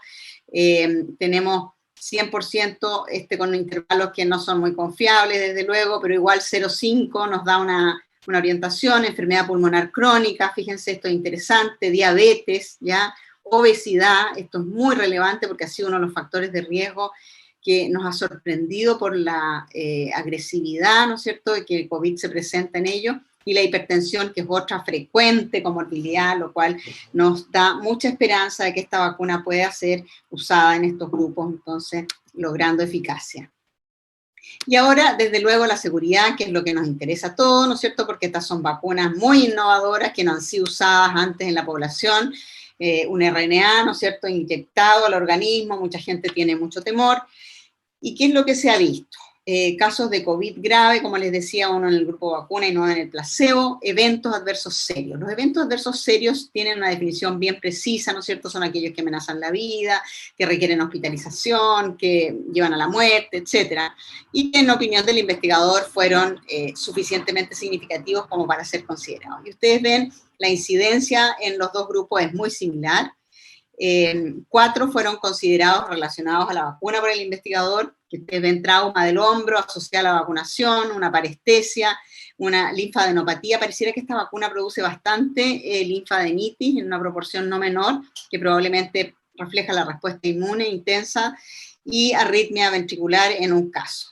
tenemos 100% con intervalos que no son muy confiables, desde luego, pero igual 0,5 nos da una orientación, enfermedad pulmonar crónica, fíjense, esto es interesante, diabetes, ¿ya? Obesidad, esto es muy relevante porque ha sido uno de los factores de riesgo que nos ha sorprendido por la agresividad, ¿no es cierto?, de que el COVID se presenta en ello, y la hipertensión, que es otra frecuente comorbilidad, lo cual nos da mucha esperanza de que esta vacuna pueda ser usada en estos grupos, entonces, logrando eficacia. Y ahora, desde luego, la seguridad, que es lo que nos interesa a todos, ¿no es cierto?, porque estas son vacunas muy innovadoras que no han sido usadas antes en la población, un RNA, ¿no es cierto?, inyectado al organismo, mucha gente tiene mucho temor. ¿Y qué es lo que se ha visto? Casos de COVID grave, como les decía, uno en el grupo vacuna y no en el placebo, eventos adversos serios. Los eventos adversos serios tienen una definición bien precisa, ¿no es cierto? Son aquellos que amenazan la vida, que requieren hospitalización, que llevan a la muerte, etcétera, y que en opinión del investigador fueron suficientemente significativos como para ser considerados. Y ustedes ven, la incidencia en los dos grupos es muy similar. 4 fueron considerados relacionados a la vacuna por el investigador, que ven trauma del hombro asociado a la vacunación, una parestesia, una linfadenopatía. Pareciera que esta vacuna produce bastante linfadenitis en una proporción no menor, que probablemente refleja la respuesta inmune intensa, y arritmia ventricular en un caso.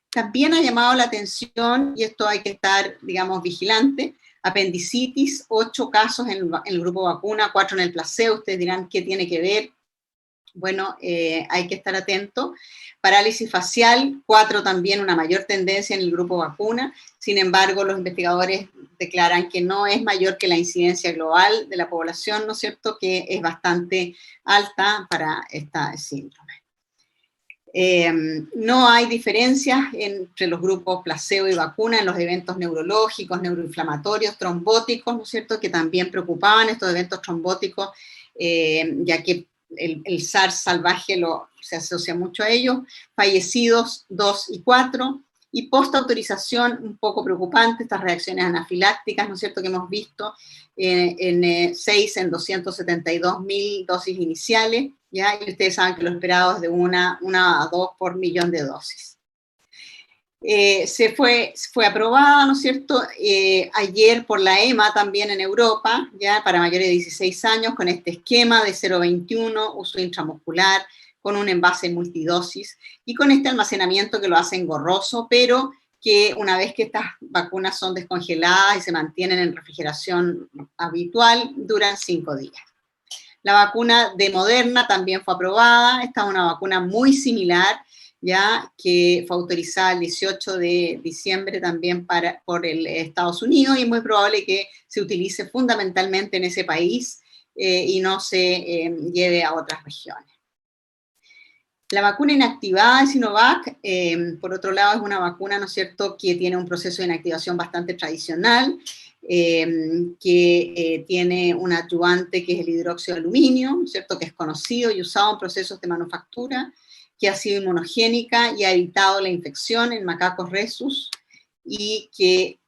También ha llamado la atención, y esto hay que estar, digamos, vigilante, apendicitis, 8 casos en el grupo vacuna, 4 en el placebo. Ustedes dirán, ¿qué tiene que ver? Bueno, hay que estar atento. Parálisis facial, 4 también, una mayor tendencia en el grupo vacuna. Sin embargo, los investigadores declaran que no es mayor que la incidencia global de la población, ¿no es cierto?, que es bastante alta para esta síndrome. No hay diferencias entre los grupos placebo y vacuna en los eventos neurológicos, neuroinflamatorios, trombóticos, ¿no es cierto?, que también preocupaban estos eventos trombóticos, ya que el SARS salvaje se asocia mucho a ellos. Fallecidos 2 y 4, y post-autorización un poco preocupante, estas reacciones anafilácticas, ¿no es cierto?, que hemos visto en 6 en 272.000 dosis iniciales, ¿ya? Y ustedes saben que lo esperado es de 1 a 2 por millón de dosis. Fue aprobada, ¿no es cierto?, ayer por la EMA también en Europa, ya para mayores de 16 años, con este esquema de 0,21, uso intramuscular, con un envase multidosis, y con este almacenamiento que lo hace engorroso, pero que una vez que estas vacunas son descongeladas y se mantienen en refrigeración habitual, duran 5 días. La vacuna de Moderna también fue aprobada. Esta es una vacuna muy similar, ya que fue autorizada el 18 de diciembre también por el Estados Unidos, y es muy probable que se utilice fundamentalmente en ese país y no se lleve a otras regiones. La vacuna inactivada de Sinovac, por otro lado, es una vacuna, ¿no es cierto?, que tiene un proceso de inactivación bastante tradicional, que tiene un adyuvante que es el hidróxido de aluminio, ¿no es cierto?, que es conocido y usado en procesos de manufactura, que ha sido inmunogénica y ha evitado la infección en macacos rhesus, y que,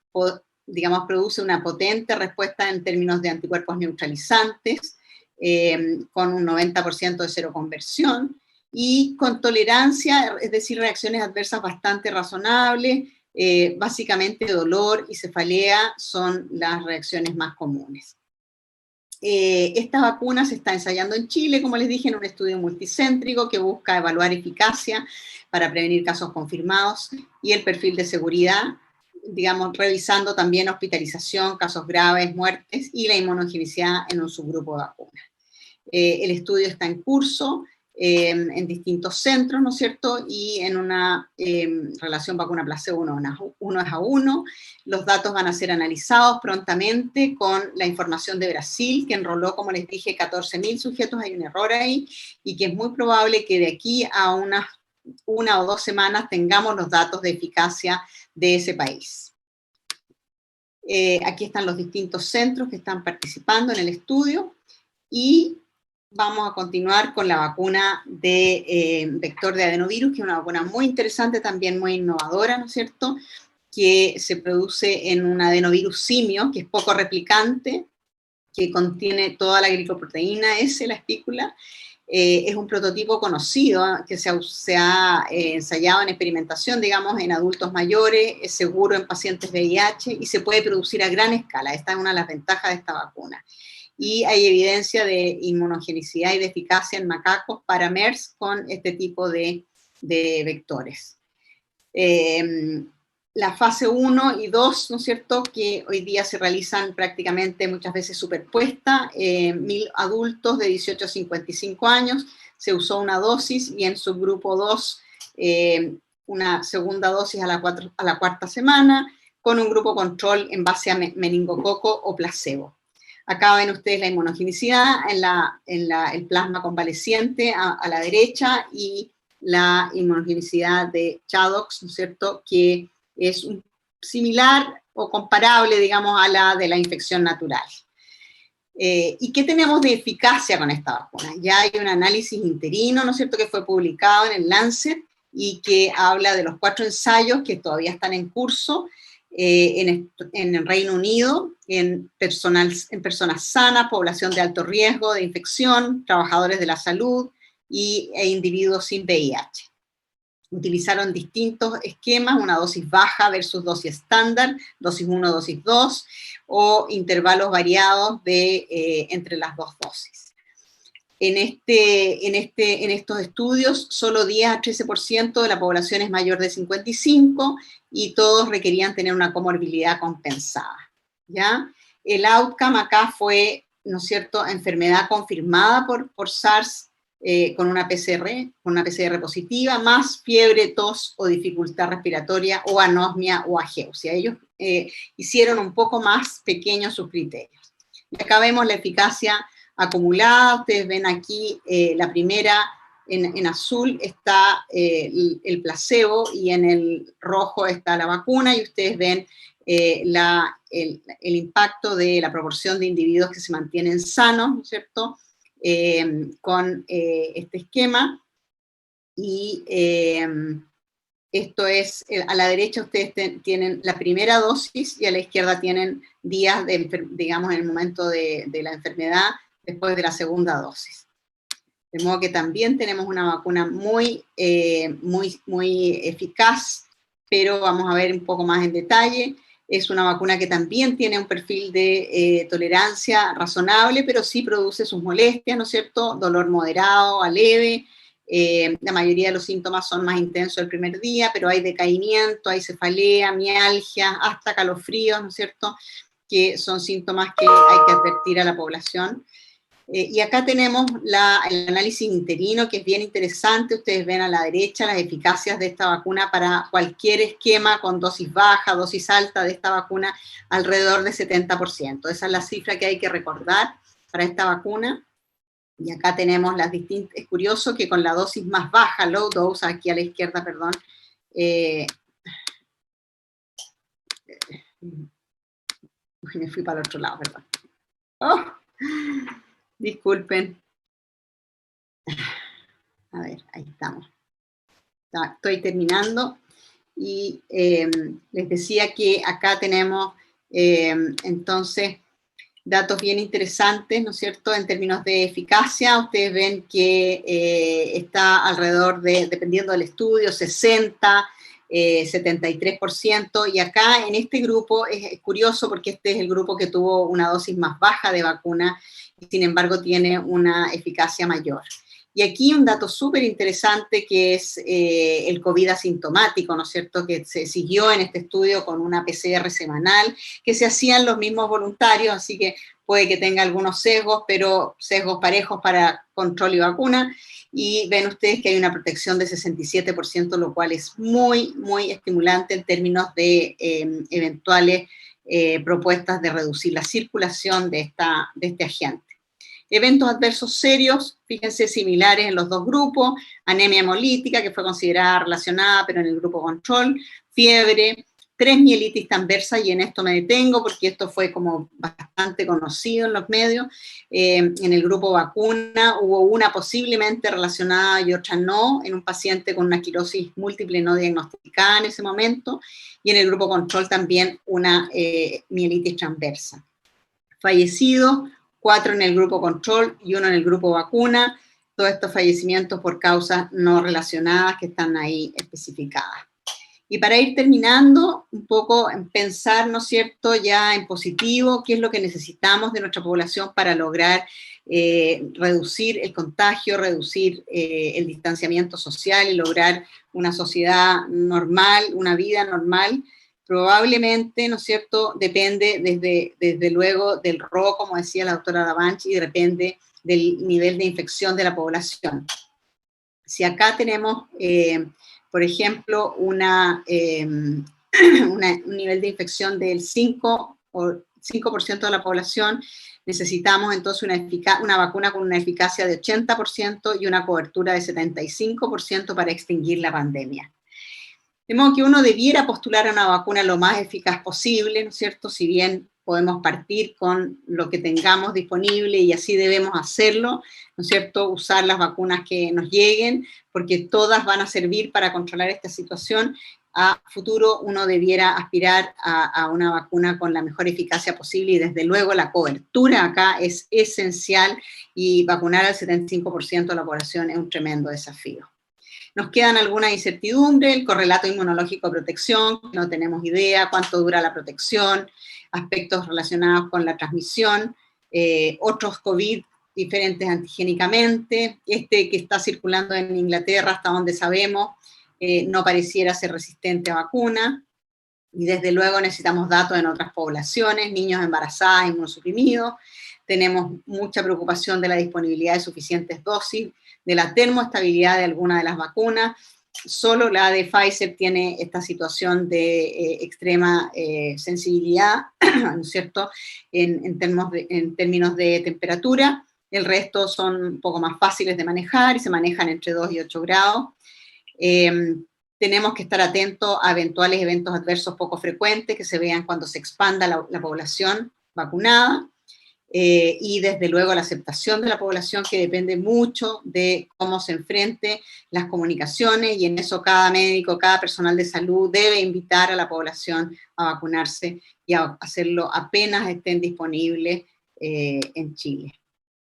digamos, produce una potente respuesta en términos de anticuerpos neutralizantes, con un 90% de seroconversión, y con tolerancia, es decir, reacciones adversas bastante razonables, básicamente dolor y cefalea son las reacciones más comunes. Esta vacuna se está ensayando en Chile, como les dije, en un estudio multicéntrico que busca evaluar eficacia para prevenir casos confirmados y el perfil de seguridad, digamos, revisando también hospitalización, casos graves, muertes y la inmunogenicidad en un subgrupo de vacunas. El estudio está en curso en distintos centros, ¿no es cierto?, y en una relación vacuna-placebo 1:1. Los datos van a ser analizados prontamente con la información de Brasil, que enroló, como les dije, 14.000 sujetos, hay un error ahí, y que es muy probable que de aquí a una o 2 semanas tengamos los datos de eficacia de ese país. Aquí están los distintos centros que están participando en el estudio, y vamos a continuar con la vacuna de vector de adenovirus, que es una vacuna muy interesante, también muy innovadora, ¿no es cierto?, que se produce en un adenovirus simio, que es poco replicante, que contiene toda la glicoproteína S, la espícula. Es un prototipo conocido, que se ha ensayado en experimentación, digamos, en adultos mayores, es seguro en pacientes VIH y se puede producir a gran escala. Esta es una de las ventajas de esta vacuna. Y hay evidencia de inmunogenicidad y de eficacia en macacos para MERS con este tipo de vectores. La fase 1 y 2, ¿no es cierto?, que hoy día se realizan prácticamente muchas veces superpuestas, 1.000 adultos de 18 a 55 años, se usó una dosis, y en subgrupo 2 una segunda dosis a la 4ª semana, con un grupo control en base a meningococo o placebo. Acá ven ustedes la inmunogenicidad en el plasma convaleciente a la derecha, y la inmunogenicidad de ChAdOx, ¿no es cierto?, que es similar o comparable, digamos, a la de la infección natural. ¿Y qué tenemos de eficacia con esta vacuna? Ya hay un análisis interino, ¿no es cierto?, que fue publicado en el Lancet y que habla de los 4 ensayos que todavía están en curso en el Reino Unido, en personas sanas, población de alto riesgo de infección, trabajadores de la salud e individuos sin VIH. Utilizaron distintos esquemas, una dosis baja versus dosis estándar, dosis 1, dosis 2, o intervalos variados entre las dos dosis. En estos estudios, solo 10 a 13% de la población es mayor de 55 y todos requerían tener una comorbilidad compensada, ¿ya? El outcome acá fue, ¿no es cierto?, enfermedad confirmada por SARS con una PCR positiva, más fiebre, tos o dificultad respiratoria o anosmia o ageusia. Ellos hicieron un poco más pequeños sus criterios. Y acá vemos la eficacia acumulada. Ustedes ven aquí la primera, en azul está el placebo y en el rojo está la vacuna, y ustedes ven el impacto de la proporción de individuos que se mantienen sanos, ¿no es cierto?, con este esquema. Y esto es, a la derecha ustedes tienen la primera dosis y a la izquierda tienen días, digamos, en el momento de la enfermedad después de la segunda dosis. De modo que también tenemos una vacuna muy eficaz, pero vamos a ver un poco más en detalle. Es una vacuna que también tiene un perfil de tolerancia razonable, pero sí produce sus molestias, ¿no es cierto?, dolor moderado a leve. La mayoría de los síntomas son más intensos el primer día, pero hay decaimiento, hay cefalea, mialgia, hasta calofríos, ¿no es cierto?, que son síntomas que hay que advertir a la población. Y acá tenemos el análisis interino, que es bien interesante. Ustedes ven a la derecha las eficacias de esta vacuna para cualquier esquema con dosis baja, dosis alta de esta vacuna, alrededor de 70%. Esa es la cifra que hay que recordar para esta vacuna. Y acá tenemos las distintas. Es curioso que con la dosis más baja, low dose, aquí a la izquierda, perdón, me fui para el otro lado, perdón. Oh, disculpen. A ver, ahí estamos. Estoy terminando. Y les decía que acá tenemos, entonces, datos bien interesantes, ¿no es cierto?, en términos de eficacia. Ustedes ven que está alrededor de, dependiendo del estudio, 60%, 73%, y acá en este grupo es curioso porque este es el grupo que tuvo una dosis más baja de vacuna y sin embargo tiene una eficacia mayor. Y aquí un dato súper interesante que es el COVID asintomático, ¿no es cierto?, que se siguió en este estudio con una PCR semanal, que se hacían los mismos voluntarios, así que puede que tenga algunos sesgos, pero sesgos parejos para control y vacuna, y ven ustedes que hay una protección de 67%, lo cual es muy, muy estimulante en términos de eventuales propuestas de reducir la circulación de este agente. Eventos adversos serios, fíjense, similares en los dos grupos: anemia hemolítica, que fue considerada relacionada, pero en el grupo control, fiebre, 3 mielitis transversas, y en esto me detengo porque esto fue como bastante conocido en los medios. En el grupo vacuna hubo una posiblemente relacionada y otra no, en un paciente con una esclerosis múltiple no diagnosticada en ese momento, y en el grupo control también una mielitis transversa. Fallecidos, 4 en el grupo control y 1 en el grupo vacuna, todos estos fallecimientos por causas no relacionadas que están ahí especificadas. Y para ir terminando, un poco en pensar, ¿no es cierto?, ya en positivo, qué es lo que necesitamos de nuestra población para lograr reducir el contagio, reducir el distanciamiento social y lograr una sociedad normal, una vida normal. Probablemente, ¿no es cierto?, depende desde luego del RO, como decía la doctora Davanchi, y depende del nivel de infección de la población. Si acá tenemos, por ejemplo, un nivel de infección del 5% de la población, necesitamos entonces una vacuna con una eficacia de 80% y una cobertura de 75% para extinguir la pandemia. De modo que uno debiera postular a una vacuna lo más eficaz posible, ¿no es cierto?, si bien podemos partir con lo que tengamos disponible y así debemos hacerlo, ¿no es cierto?, usar las vacunas que nos lleguen, porque todas van a servir para controlar esta situación. A futuro uno debiera aspirar a una vacuna con la mejor eficacia posible y desde luego la cobertura acá es esencial y vacunar al 75% de la población es un tremendo desafío. Nos quedan algunas incertidumbres, el correlato inmunológico de protección, no tenemos idea cuánto dura la protección, aspectos relacionados con la transmisión, otros COVID diferentes antigénicamente, este que está circulando en Inglaterra hasta donde sabemos no pareciera ser resistente a vacuna, y desde luego necesitamos datos en otras poblaciones, niños embarazadas, inmunosuprimidos. Tenemos mucha preocupación de la disponibilidad de suficientes dosis, de la termoestabilidad de alguna de las vacunas. Solo la de Pfizer tiene esta situación de extrema sensibilidad, ¿no es cierto?, en términos de temperatura. El resto son un poco más fáciles de manejar y se manejan entre 2 y 8 grados. Tenemos que estar atentos a eventuales eventos adversos poco frecuentes que se vean cuando se expanda la población vacunada. Y desde luego la aceptación de la población, que depende mucho de cómo se enfrente las comunicaciones, y en eso cada médico, cada personal de salud debe invitar a la población a vacunarse y a hacerlo apenas estén disponibles en Chile.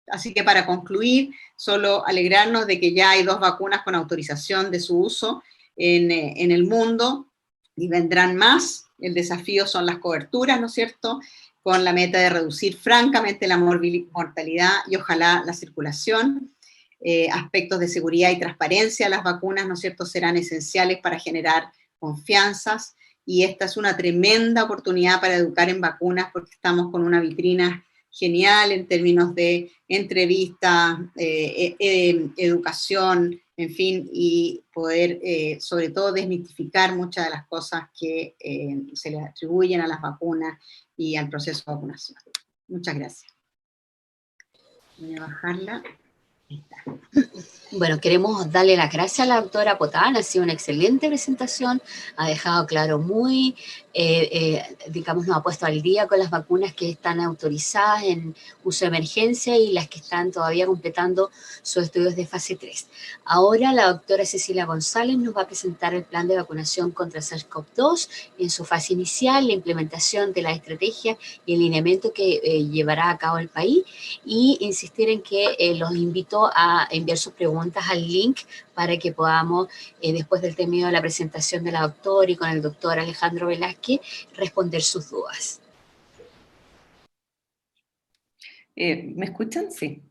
Así que para concluir, solo alegrarnos de que ya hay 2 vacunas con autorización de su uso en el mundo, y vendrán más. El desafío son las coberturas, ¿no es cierto?, con la meta de reducir francamente la mortalidad y ojalá la circulación. Aspectos de seguridad y transparencia de las vacunas, ¿no es cierto?, serán esenciales para generar confianzas, y esta es una tremenda oportunidad para educar en vacunas porque estamos con una vitrina genial en términos de entrevistas, educación, en fin, y poder sobre todo desmitificar muchas de las cosas que se le atribuyen a las vacunas y al proceso de vacunación. Muchas gracias. Voy a bajarla. Ahí está. Bueno, queremos darle las gracias a la doctora Potán, ha sido una excelente presentación, ha dejado claro muy, digamos, nos ha puesto al día con las vacunas que están autorizadas en uso de emergencia y las que están todavía completando sus estudios de fase 3. Ahora la doctora Cecilia González nos va a presentar el plan de vacunación contra SARS-CoV-2 en su fase inicial, la implementación de la estrategia y el lineamiento que llevará a cabo el país, y insistir en que los invito a enviar sus preguntas al link para que podamos, después del término de la presentación de la doctora y con el doctor Alejandro Velázquez, responder sus dudas. ¿Me escuchan? Sí.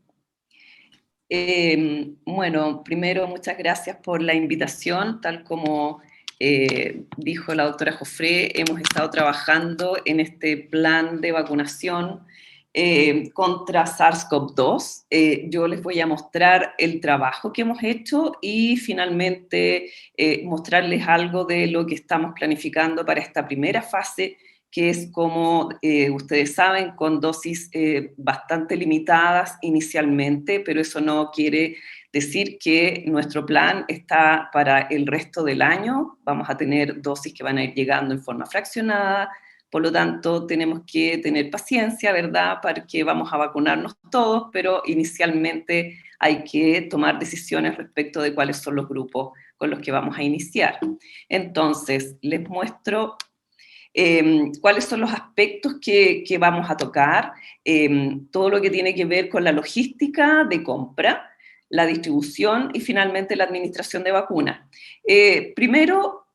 Bueno, primero, muchas gracias por la invitación. Tal como dijo la doctora Joffre, hemos estado trabajando en este plan de vacunación contra SARS-CoV-2. Yo les voy a mostrar el trabajo que hemos hecho y finalmente mostrarles algo de lo que estamos planificando para esta primera fase, que es, como ustedes saben, con dosis bastante limitadas inicialmente, pero eso no quiere decir que nuestro plan está para el resto del año. Vamos a tener dosis que van a ir llegando en forma fraccionada. Por lo tanto, tenemos que tener paciencia, ¿verdad?, porque vamos a vacunarnos todos, pero inicialmente hay que tomar decisiones respecto de cuáles son los grupos con los que vamos a iniciar. Entonces, les muestro cuáles son los aspectos que vamos a tocar, todo lo que tiene que ver con la logística de compra, la distribución y finalmente la administración de vacunas. Primero,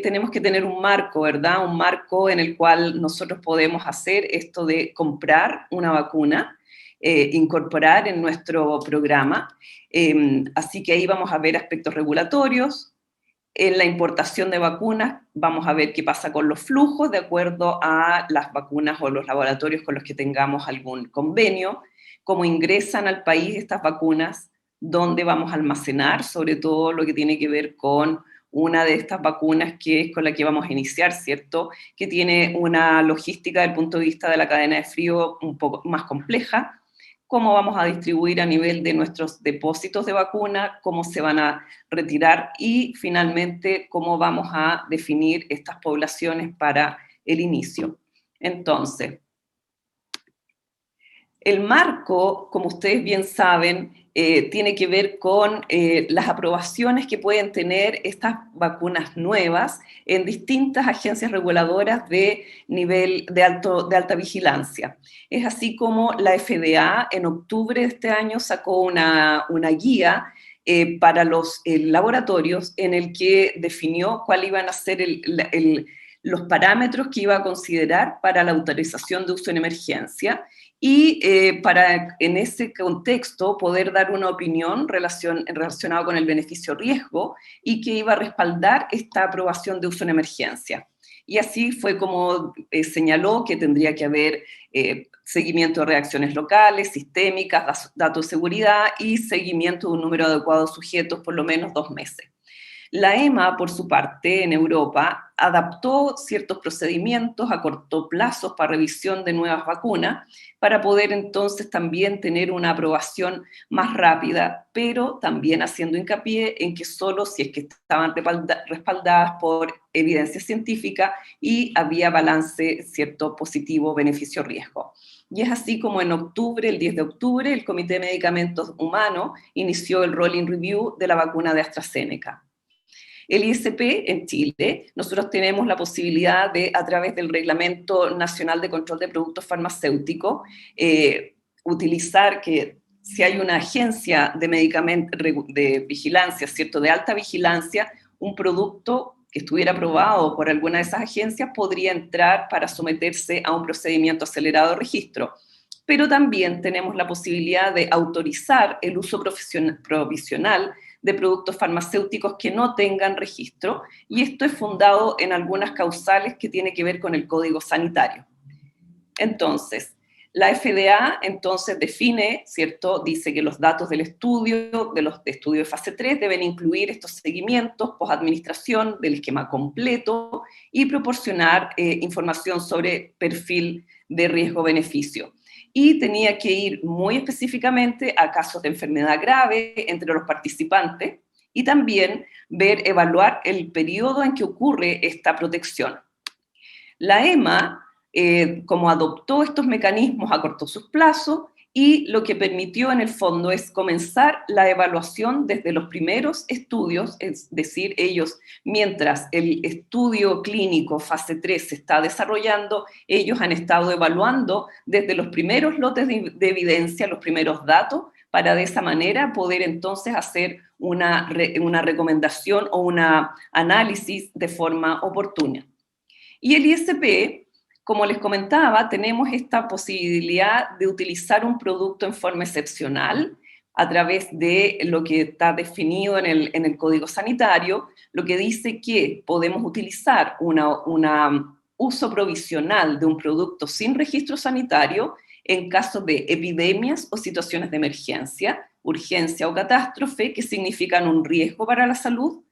tenemos que tener un marco, ¿verdad? Un marco en el cual nosotros podemos hacer esto de comprar una vacuna, incorporar en nuestro programa. Así que ahí vamos a ver aspectos regulatorios. En la importación de vacunas vamos a ver qué pasa con los flujos de acuerdo a las vacunas o los laboratorios con los que tengamos algún convenio, cómo ingresan al país estas vacunas, dónde vamos a almacenar, sobre todo lo que tiene que ver con una de estas vacunas que es con la que vamos a iniciar, ¿cierto?, que tiene una logística desde el punto de vista de la cadena de frío un poco más compleja, cómo vamos a distribuir a nivel de nuestros depósitos de vacuna, cómo se van a retirar y finalmente cómo vamos a definir estas poblaciones para el inicio. Entonces, el marco, como ustedes bien saben, tiene que ver con las aprobaciones que pueden tener estas vacunas nuevas en distintas agencias reguladoras de nivel de alta vigilancia. Es así como la FDA en octubre de este año sacó una guía para los laboratorios en el que definió cuáles iban a ser los parámetros que iba a considerar para la autorización de uso en emergencia, y para en ese contexto poder dar una opinión relacionada con el beneficio-riesgo y que iba a respaldar esta aprobación de uso en emergencia. Y así fue como señaló que tendría que haber seguimiento de reacciones locales, sistémicas, datos de seguridad y seguimiento de un número adecuado de sujetos por lo menos 2 meses. La EMA, por su parte, en Europa, adaptó ciertos procedimientos, acortó plazos para revisión de nuevas vacunas, para poder entonces también tener una aprobación más rápida, pero también haciendo hincapié en que solo si es que estaban respaldadas por evidencia científica y había balance, cierto, positivo, beneficio-riesgo. Y es así como en octubre, el 10 de octubre, el Comité de Medicamentos Humanos inició el Rolling Review de la vacuna de AstraZeneca. El ISP en Chile, nosotros tenemos la posibilidad de, a través del Reglamento Nacional de Control de Productos Farmacéuticos, utilizar que si hay una agencia de medicamentos de vigilancia, ¿cierto?, de alta vigilancia, un producto que estuviera aprobado por alguna de esas agencias podría entrar para someterse a un procedimiento acelerado de registro. Pero también tenemos la posibilidad de autorizar el uso provisional de productos farmacéuticos que no tengan registro, y esto es fundado en algunas causales que tienen que ver con el Código Sanitario. Entonces, La FDA entonces define, ¿cierto? Dice que los datos del estudio, estudio de fase 3, deben incluir estos seguimientos post-administración del esquema completo y proporcionar información sobre perfil de riesgo-beneficio. Y tenía que ir muy específicamente a casos de enfermedad grave entre los participantes y también evaluar el periodo en que ocurre esta protección. La EMA, como adoptó estos mecanismos, acortó sus plazos y lo que permitió en el fondo es comenzar la evaluación desde los primeros estudios, es decir, ellos, mientras el estudio clínico fase 3 se está desarrollando, ellos han estado evaluando desde los primeros lotes de evidencia, los primeros datos, para de esa manera poder entonces hacer una recomendación o un análisis de forma oportuna. Y el ISP, como les comentaba, tenemos esta posibilidad de utilizar un producto en forma excepcional a través de lo que está definido en el Código Sanitario, lo que dice que podemos utilizar un uso provisional de un producto sin registro sanitario en casos de epidemias o situaciones de emergencia, urgencia o catástrofe que significan un riesgo para la salud,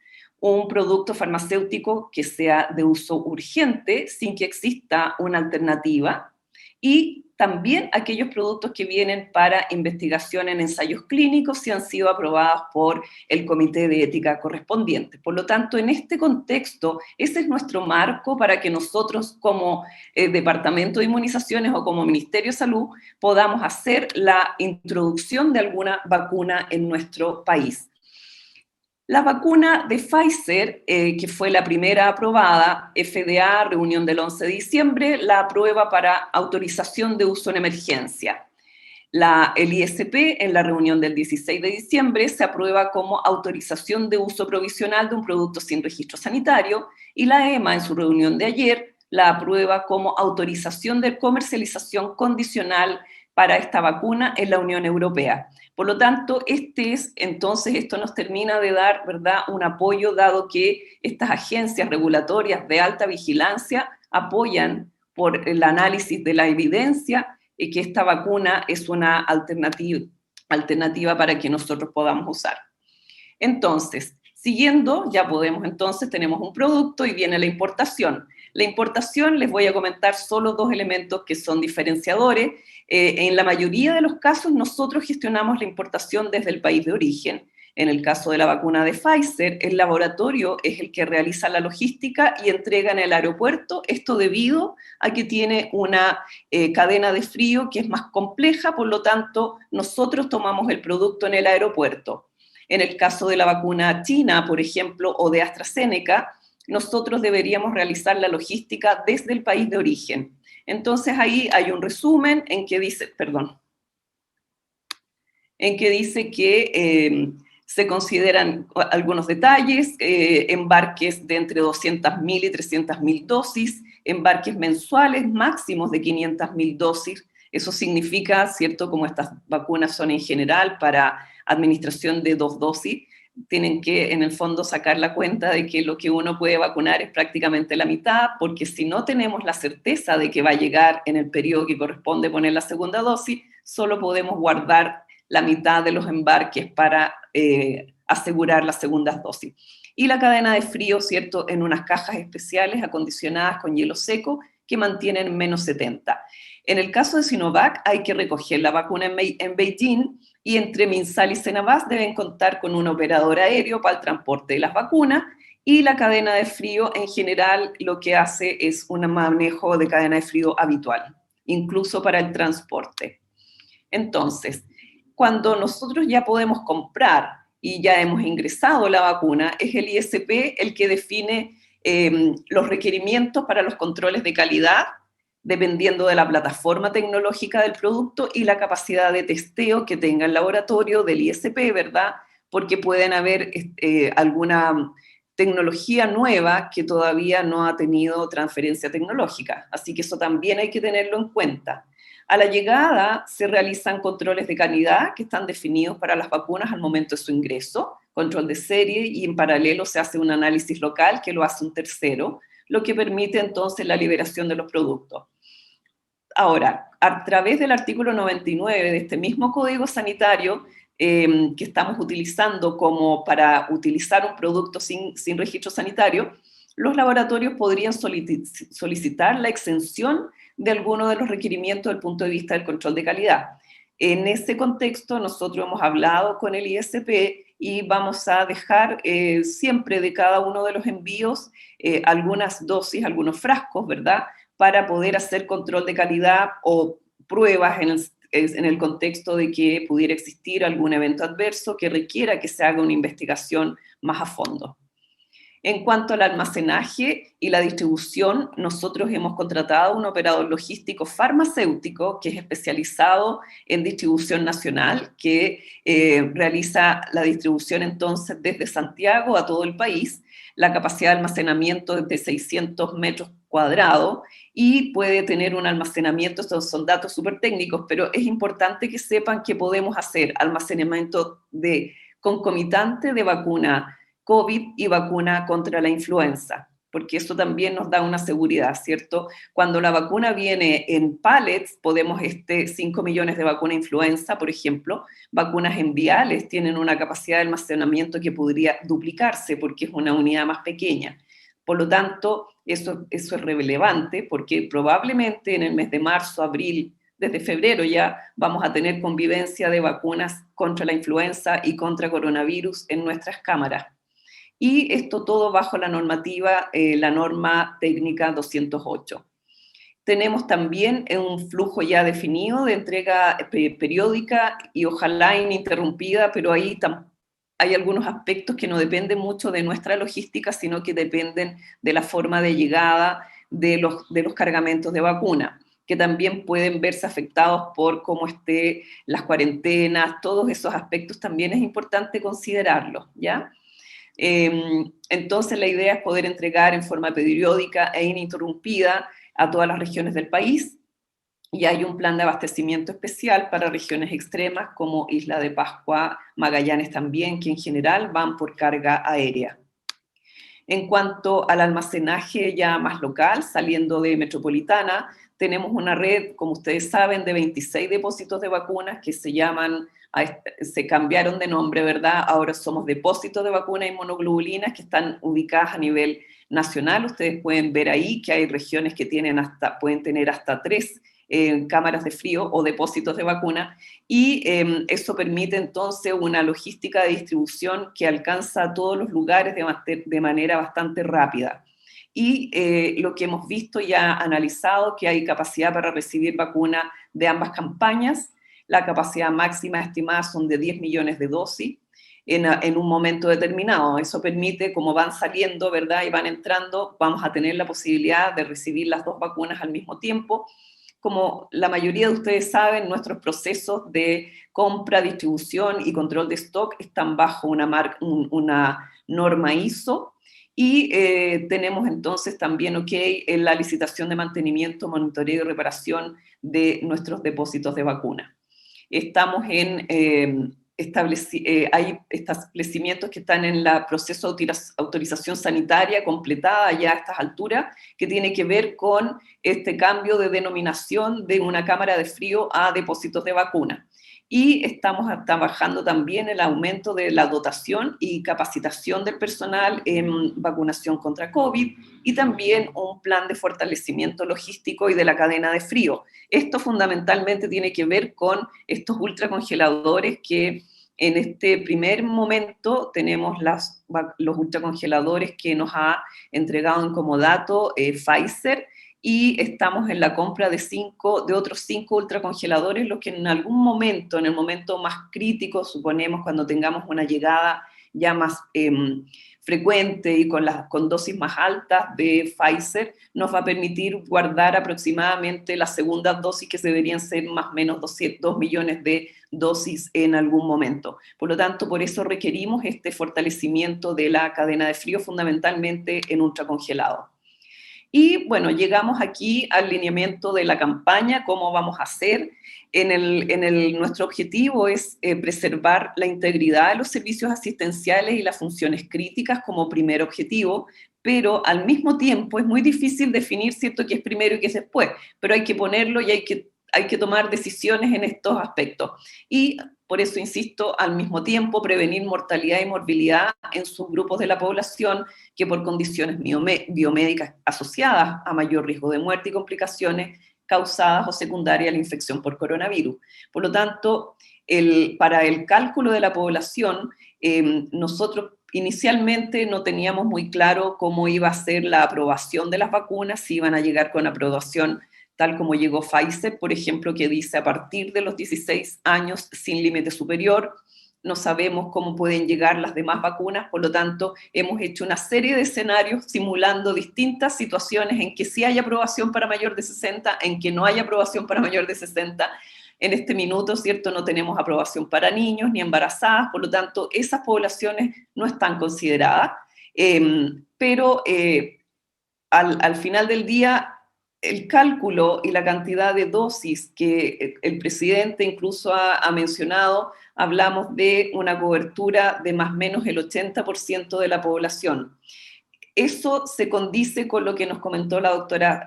un producto farmacéutico que sea de uso urgente sin que exista una alternativa, y también aquellos productos que vienen para investigación en ensayos clínicos si han sido aprobados por el comité de ética correspondiente. Por lo tanto, en este contexto, ese es nuestro marco para que nosotros como Departamento de Inmunizaciones o como Ministerio de Salud podamos hacer la introducción de alguna vacuna en nuestro país. La vacuna de Pfizer, que fue la primera aprobada, FDA, reunión del 11 de diciembre, la aprueba para autorización de uso en emergencia. El ISP, en la reunión del 16 de diciembre, se aprueba como autorización de uso provisional de un producto sin registro sanitario, y la EMA, en su reunión de ayer, la aprueba como autorización de comercialización condicional para esta vacuna en la Unión Europea. Por lo tanto, entonces esto nos termina de dar, ¿verdad?, un apoyo, dado que estas agencias regulatorias de alta vigilancia apoyan por el análisis de la evidencia que esta vacuna es una alternativa para que nosotros podamos usar. Entonces, siguiendo, tenemos un producto y viene la importación. La importación, les voy a comentar solo dos elementos que son diferenciadores. En la mayoría de los casos, nosotros gestionamos la importación desde el país de origen. En el caso de la vacuna de Pfizer, el laboratorio es el que realiza la logística y entrega en el aeropuerto, esto debido a que tiene una cadena de frío que es más compleja, por lo tanto, nosotros tomamos el producto en el aeropuerto. En el caso de la vacuna china, por ejemplo, o de AstraZeneca, nosotros deberíamos realizar la logística desde el país de origen. Entonces ahí hay un resumen en que dice que se consideran algunos detalles, embarques de entre 200.000 y 300.000 dosis, embarques mensuales máximos de 500.000 dosis. Eso significa, ¿cierto?, como estas vacunas son en general para administración de 2 dosis, tienen que en el fondo sacar la cuenta de que lo que uno puede vacunar es prácticamente la mitad, porque si no tenemos la certeza de que va a llegar en el periodo que corresponde poner la segunda dosis, solo podemos guardar la mitad de los embarques para asegurar las segundas dosis. Y la cadena de frío, ¿cierto?, en unas cajas especiales acondicionadas con hielo seco que mantienen menos 70. En el caso de Sinovac hay que recoger la vacuna en Beijing, y entre Minsal y Senavas deben contar con un operador aéreo para el transporte de las vacunas, y la cadena de frío en general lo que hace es un manejo de cadena de frío habitual, incluso para el transporte. Entonces, cuando nosotros ya podemos comprar y ya hemos ingresado la vacuna, es el ISP el que define los requerimientos para los controles de calidad, dependiendo de la plataforma tecnológica del producto y la capacidad de testeo que tenga el laboratorio del ISP, ¿verdad? Porque pueden haber alguna tecnología nueva que todavía no ha tenido transferencia tecnológica. Así que eso también hay que tenerlo en cuenta. A la llegada se realizan controles de calidad que están definidos para las vacunas al momento de su ingreso, control de serie, y en paralelo se hace un análisis local que lo hace un tercero, lo que permite entonces la liberación de los productos. Ahora, a través del artículo 99 de este mismo Código Sanitario, que estamos utilizando como para utilizar un producto sin registro sanitario, los laboratorios podrían solicitar la exención de alguno de los requerimientos desde el punto de vista del control de calidad. En ese contexto, nosotros hemos hablado con el ISP y vamos a dejar siempre de cada uno de los envíos algunas dosis, algunos frascos, ¿verdad?, para poder hacer control de calidad o pruebas en el contexto de que pudiera existir algún evento adverso que requiera que se haga una investigación más a fondo. En cuanto al almacenaje y la distribución, nosotros hemos contratado un operador logístico farmacéutico que es especializado en distribución nacional, que realiza la distribución entonces desde Santiago a todo el país. La capacidad de almacenamiento es de 600 metros cuadrados y puede tener un almacenamiento, estos son datos súper técnicos, pero es importante que sepan que podemos hacer almacenamiento concomitante de vacuna COVID y vacuna contra la influenza, porque eso también nos da una seguridad, ¿cierto? Cuando la vacuna viene en pallets, podemos 5 millones de vacunas influenza, por ejemplo, vacunas en viales tienen una capacidad de almacenamiento que podría duplicarse porque es una unidad más pequeña. Por lo tanto, eso es relevante porque probablemente en el mes de marzo, abril, desde febrero ya vamos a tener convivencia de vacunas contra la influenza y contra coronavirus en nuestras cámaras. Y esto todo bajo la normativa, la norma técnica 208. Tenemos también un flujo ya definido de entrega periódica y ojalá ininterrumpida, pero ahí hay algunos aspectos que no dependen mucho de nuestra logística, sino que dependen de la forma de llegada de los cargamentos de vacuna, que también pueden verse afectados por cómo esté las cuarentenas, todos esos aspectos también es importante considerarlos, ¿ya? Entonces la idea es poder entregar en forma periódica e ininterrumpida a todas las regiones del país y hay un plan de abastecimiento especial para regiones extremas como Isla de Pascua, Magallanes también, que en general van por carga aérea. En cuanto al almacenaje ya más local, saliendo de Metropolitana, tenemos una red, como ustedes saben, de 26 depósitos de vacunas que se cambiaron de nombre, ¿verdad? Ahora somos depósitos de vacunas y monoglobulinas que están ubicadas a nivel nacional. Ustedes pueden ver ahí que hay regiones que pueden tener hasta 3 cámaras de frío o depósitos de vacuna y eso permite entonces una logística de distribución que alcanza a todos los lugares de manera bastante rápida. Y lo que hemos visto ya analizado, que hay capacidad para recibir vacuna de ambas campañas. La capacidad máxima estimada son de 10 millones de dosis en un momento determinado. Eso permite, como van saliendo, ¿verdad? Y van entrando, vamos a tener la posibilidad de recibir las 2 vacunas al mismo tiempo. Como la mayoría de ustedes saben, nuestros procesos de compra, distribución y control de stock están bajo una norma ISO y tenemos entonces también en la licitación de mantenimiento, monitoreo y reparación de nuestros depósitos de vacuna. Estamos hay establecimientos que están en el proceso de autorización sanitaria completada ya a estas alturas, que tiene que ver con este cambio de denominación de una cámara de frío a depósitos de vacuna. Y estamos trabajando también el aumento de la dotación y capacitación del personal en vacunación contra COVID y también un plan de fortalecimiento logístico y de la cadena de frío. Esto fundamentalmente tiene que ver con estos ultracongeladores que en este primer momento tenemos los ultracongeladores que nos ha entregado en comodato Pfizer y estamos en la compra de otros 5 ultracongeladores, los que en algún momento, en el momento más crítico, suponemos cuando tengamos una llegada ya más frecuente y con dosis más altas de Pfizer, nos va a permitir guardar aproximadamente las segundas dosis que deberían ser más o menos 2 millones de dosis en algún momento. Por lo tanto, por eso requerimos este fortalecimiento de la cadena de frío fundamentalmente en ultracongelado. Y bueno, llegamos aquí al lineamiento de la campaña, cómo vamos a hacer. Nuestro objetivo es preservar la integridad de los servicios asistenciales y las funciones críticas como primer objetivo, pero al mismo tiempo es muy difícil definir, ¿cierto?, qué es primero y qué es después, pero hay que ponerlo y hay que tomar decisiones en estos aspectos. Y por eso insisto, al mismo tiempo, prevenir mortalidad y morbilidad en subgrupos de la población que por condiciones biomédicas asociadas a mayor riesgo de muerte y complicaciones causadas o secundarias a la infección por coronavirus. Por lo tanto, para el cálculo de la población, nosotros inicialmente no teníamos muy claro cómo iba a ser la aprobación de las vacunas, si iban a llegar con aprobación tal como llegó Pfizer, por ejemplo, que dice a partir de los 16 años sin límite superior. No sabemos cómo pueden llegar las demás vacunas, por lo tanto, hemos hecho una serie de escenarios simulando distintas situaciones en que sí hay aprobación para mayor de 60, en que no hay aprobación para mayor de 60. En este minuto, ¿cierto?, no tenemos aprobación para niños ni embarazadas, por lo tanto, esas poblaciones no están consideradas, pero al final del día, el cálculo y la cantidad de dosis que el presidente incluso ha mencionado, hablamos de una cobertura de más o menos el 80% de la población. Eso se condice con lo que nos comentó la doctora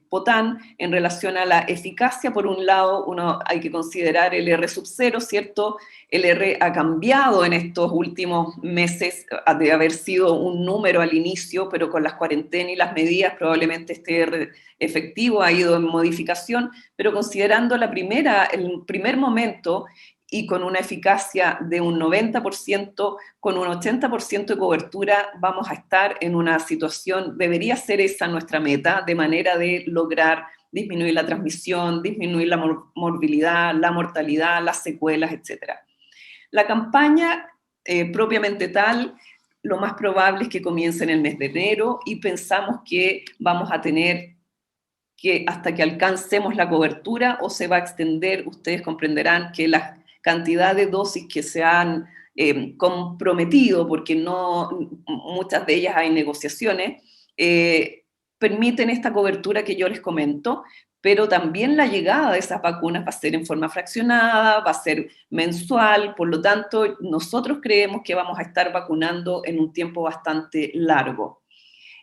Potán en relación a la eficacia. Por un lado, hay que considerar el R sub 0, ¿cierto? El R ha cambiado en estos últimos meses, de haber sido un número al inicio, pero con las cuarentenas y las medidas probablemente este R efectivo ha ido en modificación, pero considerando el primer momento y con una eficacia de un 90%, con un 80% de cobertura, vamos a estar en una situación, debería ser esa nuestra meta, de manera de lograr disminuir la transmisión, disminuir la morbilidad, la mortalidad, las secuelas, etc. La campaña propiamente tal, lo más probable es que comience en el mes de enero y pensamos que vamos a tener que hasta que alcancemos la cobertura o se va a extender. Ustedes comprenderán que la cantidad de dosis que se han comprometido, porque muchas de ellas hay negociaciones, permiten esta cobertura que yo les comento, pero también la llegada de esas vacunas va a ser en forma fraccionada, va a ser mensual, por lo tanto, nosotros creemos que vamos a estar vacunando en un tiempo bastante largo.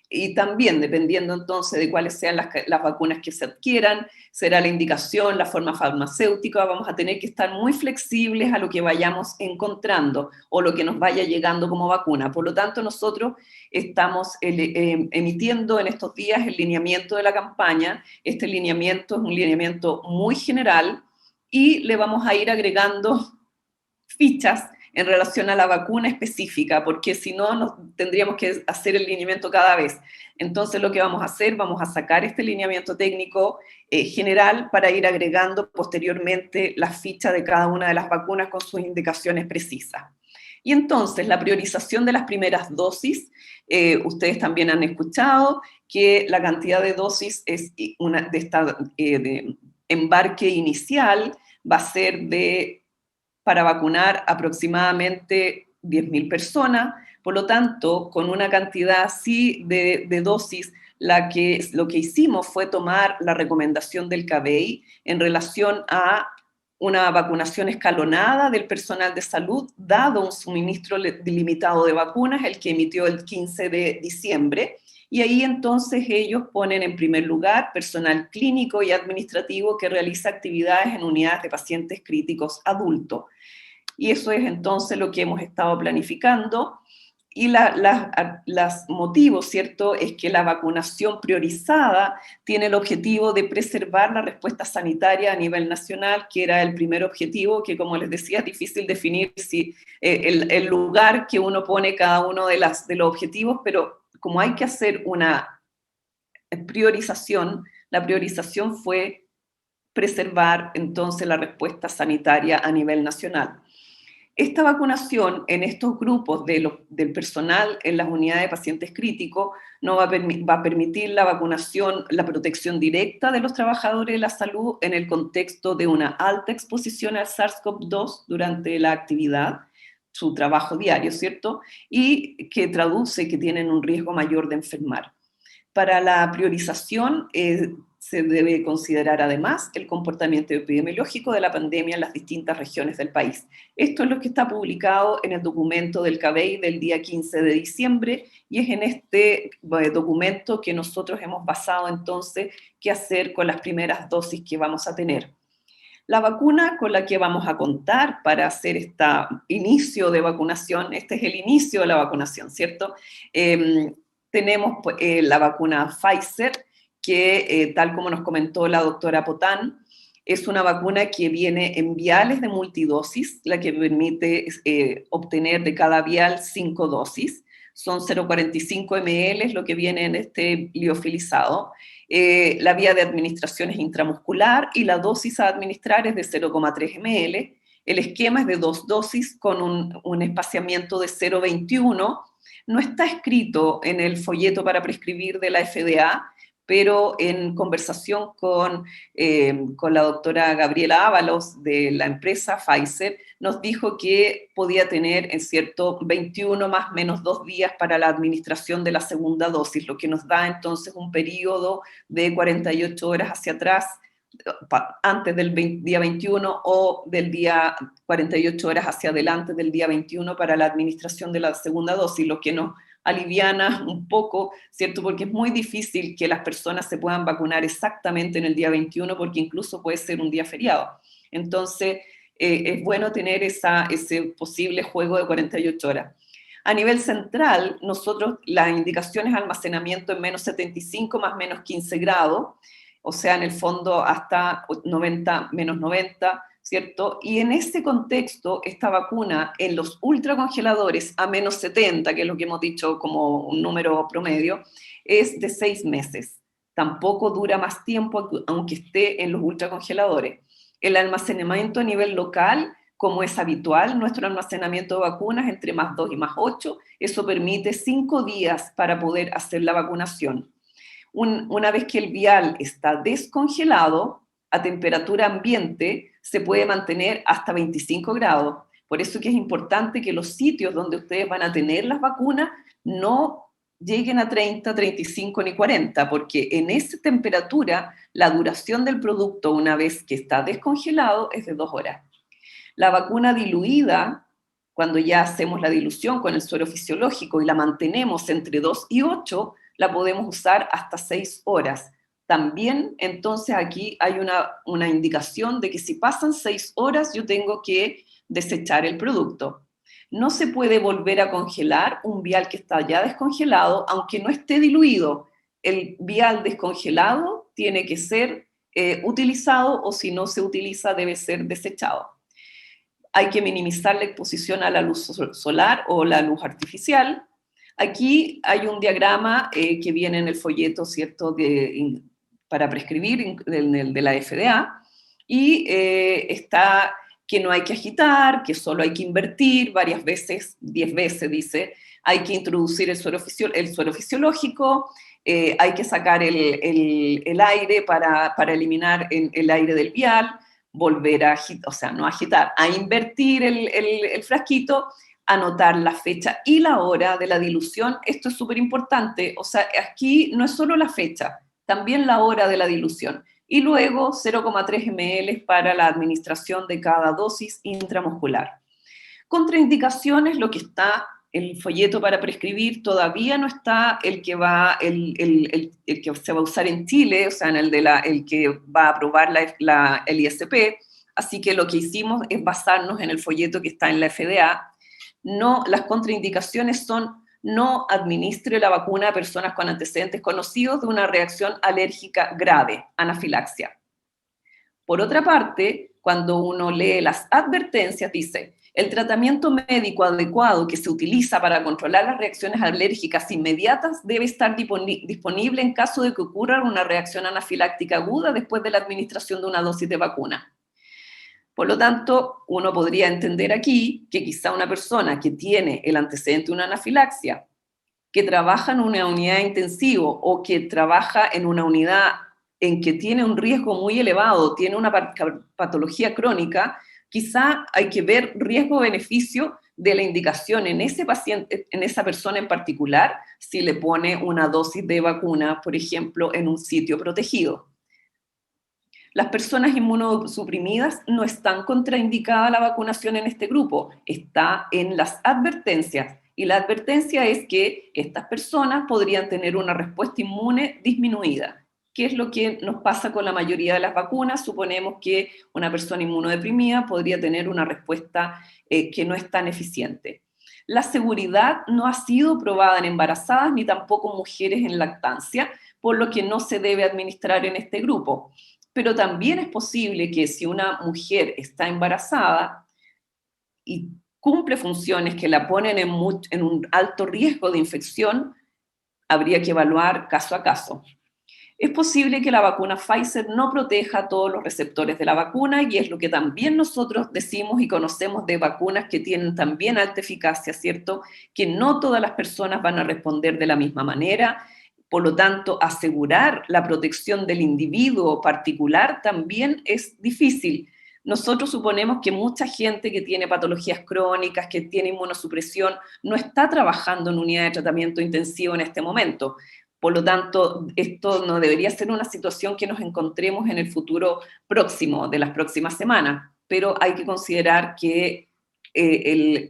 Y también, dependiendo entonces de cuáles sean las vacunas que se adquieran, será la indicación, la forma farmacéutica, vamos a tener que estar muy flexibles a lo que vayamos encontrando o lo que nos vaya llegando como vacuna. Por lo tanto, nosotros estamos emitiendo en estos días el lineamiento de la campaña. Este lineamiento es un lineamiento muy general y le vamos a ir agregando fichas en relación a la vacuna específica, porque si no, tendríamos que hacer el lineamiento cada vez. Entonces lo que vamos a hacer, vamos a sacar este lineamiento técnico general para ir agregando posteriormente las fichas de cada una de las vacunas con sus indicaciones precisas. Y entonces la priorización de las primeras dosis, ustedes también han escuchado que la cantidad de dosis es de embarque inicial va a ser para vacunar aproximadamente 10.000 personas, por lo tanto, con una cantidad así de dosis, lo que hicimos fue tomar la recomendación del CABEI en relación a una vacunación escalonada del personal de salud, dado un suministro limitado de vacunas, el que emitió el 15 de diciembre, y ahí entonces ellos ponen en primer lugar personal clínico y administrativo que realiza actividades en unidades de pacientes críticos adultos. Y eso es entonces lo que hemos estado planificando. Y los motivos, ¿cierto?, es que la vacunación priorizada tiene el objetivo de preservar la respuesta sanitaria a nivel nacional, que era el primer objetivo, que como les decía, es difícil definir si el lugar que uno pone cada uno de los objetivos, pero como hay que hacer una priorización, la priorización fue preservar entonces la respuesta sanitaria a nivel nacional. Esta vacunación en estos grupos del personal en las unidades de pacientes críticos no va a permitir la vacunación, la protección directa de los trabajadores de la salud en el contexto de una alta exposición al SARS-CoV-2 durante la actividad, su trabajo diario, ¿cierto? Y que traduce que tienen un riesgo mayor de enfermar. para la priorización se debe considerar además el comportamiento epidemiológico de la pandemia en las distintas regiones del país. Esto es lo que está publicado en el documento del CABEI del día 15 de diciembre y es en este documento que nosotros hemos basado entonces qué hacer con las primeras dosis que vamos a tener. La vacuna con la que vamos a contar para hacer este inicio de vacunación, este es el inicio de la vacunación, ¿cierto? Tenemos la vacuna Pfizer, que tal como nos comentó la doctora Potán, es una vacuna que viene en viales de multidosis, la que permite obtener de cada vial 5 dosis. Son 0,45 ml lo que viene en este liofilizado. La vía de administración es intramuscular y la dosis a administrar es de 0,3 ml. El esquema es de 2 dosis con un espaciamiento de 0,21. No está escrito en el folleto para prescribir de la FDA, pero en conversación con la doctora Gabriela Ábalos de la empresa Pfizer, nos dijo que podía tener, en cierto, 21 más menos 2 días para la administración de la segunda dosis, lo que nos da entonces un periodo de 48 horas hacia atrás, antes del día 21 o del día 48 horas hacia adelante del día 21 para la administración de la segunda dosis, lo que nos aliviana un poco, ¿cierto? Porque es muy difícil que las personas se puedan vacunar exactamente en el día 21 porque incluso puede ser un día feriado. Entonces, es bueno tener ese posible juego de 48 horas. A nivel central, nosotros la indicación es almacenamiento en menos 75 más menos 15 grados, o sea, en el fondo hasta 90, menos 90, ¿cierto? Y en ese contexto, esta vacuna en los ultracongeladores a menos 70, que es lo que hemos dicho como un número promedio, es de 6 meses. Tampoco dura más tiempo, aunque esté en los ultracongeladores. El almacenamiento a nivel local, como es habitual, nuestro almacenamiento de vacunas entre más 2 y más 8, eso permite 5 días para poder hacer la vacunación. Una vez que el vial está descongelado, a temperatura ambiente, se puede mantener hasta 25 grados. Por eso que es importante que los sitios donde ustedes van a tener las vacunas no lleguen a 30, 35 ni 40, porque en esa temperatura la duración del producto una vez que está descongelado es de 2 horas. La vacuna diluida, cuando ya hacemos la dilución con el suero fisiológico y la mantenemos entre 2 y 8, la podemos usar hasta 6 horas. También, entonces, aquí hay una indicación de que si pasan 6 horas, yo tengo que desechar el producto. No se puede volver a congelar un vial que está ya descongelado, aunque no esté diluido. El vial descongelado tiene que ser utilizado, o si no se utiliza, debe ser desechado. Hay que minimizar la exposición a la luz solar o la luz artificial. Aquí hay un diagrama que viene en el folleto, ¿cierto?, para prescribir de la FDA, y está que no hay que agitar, que solo hay que invertir varias veces, 10 veces dice, hay que introducir el suero fisiológico, hay que sacar el aire para eliminar el aire del vial, volver a agitar, o sea, no agitar, a invertir el frasquito, anotar la fecha y la hora de la dilución. Esto es súper importante, o sea, aquí no es solo la fecha, también la hora de la dilución. Y luego 0,3 ml para la administración de cada dosis intramuscular. Contraindicaciones, lo que está en el folleto para prescribir, todavía no está el que se va a usar en Chile, o sea, en el que va a aprobar el ISP. Así que lo que hicimos es basarnos en el folleto que está en la FDA. No, las contraindicaciones son: no administre la vacuna a personas con antecedentes conocidos de una reacción alérgica grave, anafilaxia. Por otra parte, cuando uno lee las advertencias, dice: el tratamiento médico adecuado que se utiliza para controlar las reacciones alérgicas inmediatas debe estar disponible en caso de que ocurra una reacción anafiláctica aguda después de la administración de una dosis de vacuna. Por lo tanto, uno podría entender aquí que quizá una persona que tiene el antecedente de una anafilaxia, que trabaja en una unidad intensiva o que trabaja en una unidad en que tiene un riesgo muy elevado, tiene una patología crónica, quizá hay que ver riesgo-beneficio de la indicación en ese paciente, en esa persona en particular, si le pone una dosis de vacuna, por ejemplo, en un sitio protegido. Las personas inmunosuprimidas no están contraindicadas a la vacunación en este grupo, está en las advertencias. Y la advertencia es que estas personas podrían tener una respuesta inmune disminuida. ¿Qué es lo que nos pasa con la mayoría de las vacunas? Suponemos que una persona inmunodeprimida podría tener una respuesta que no es tan eficiente. La seguridad no ha sido probada en embarazadas ni tampoco en mujeres en lactancia, por lo que no se debe administrar en este grupo. Pero también es posible que si una mujer está embarazada y cumple funciones que la ponen en un alto riesgo de infección, habría que evaluar caso a caso. Es posible que la vacuna Pfizer no proteja todos los receptores de la vacuna y es lo que también nosotros decimos y conocemos de vacunas que tienen también alta eficacia, ¿cierto? Que no todas las personas van a responder de la misma manera. Por lo tanto, asegurar la protección del individuo particular también es difícil. Nosotros suponemos que mucha gente que tiene patologías crónicas, que tiene inmunosupresión, no está trabajando en unidad de tratamiento intensivo en este momento. Por lo tanto, esto no debería ser una situación que nos encontremos en el futuro próximo, de las próximas semanas, pero hay que considerar que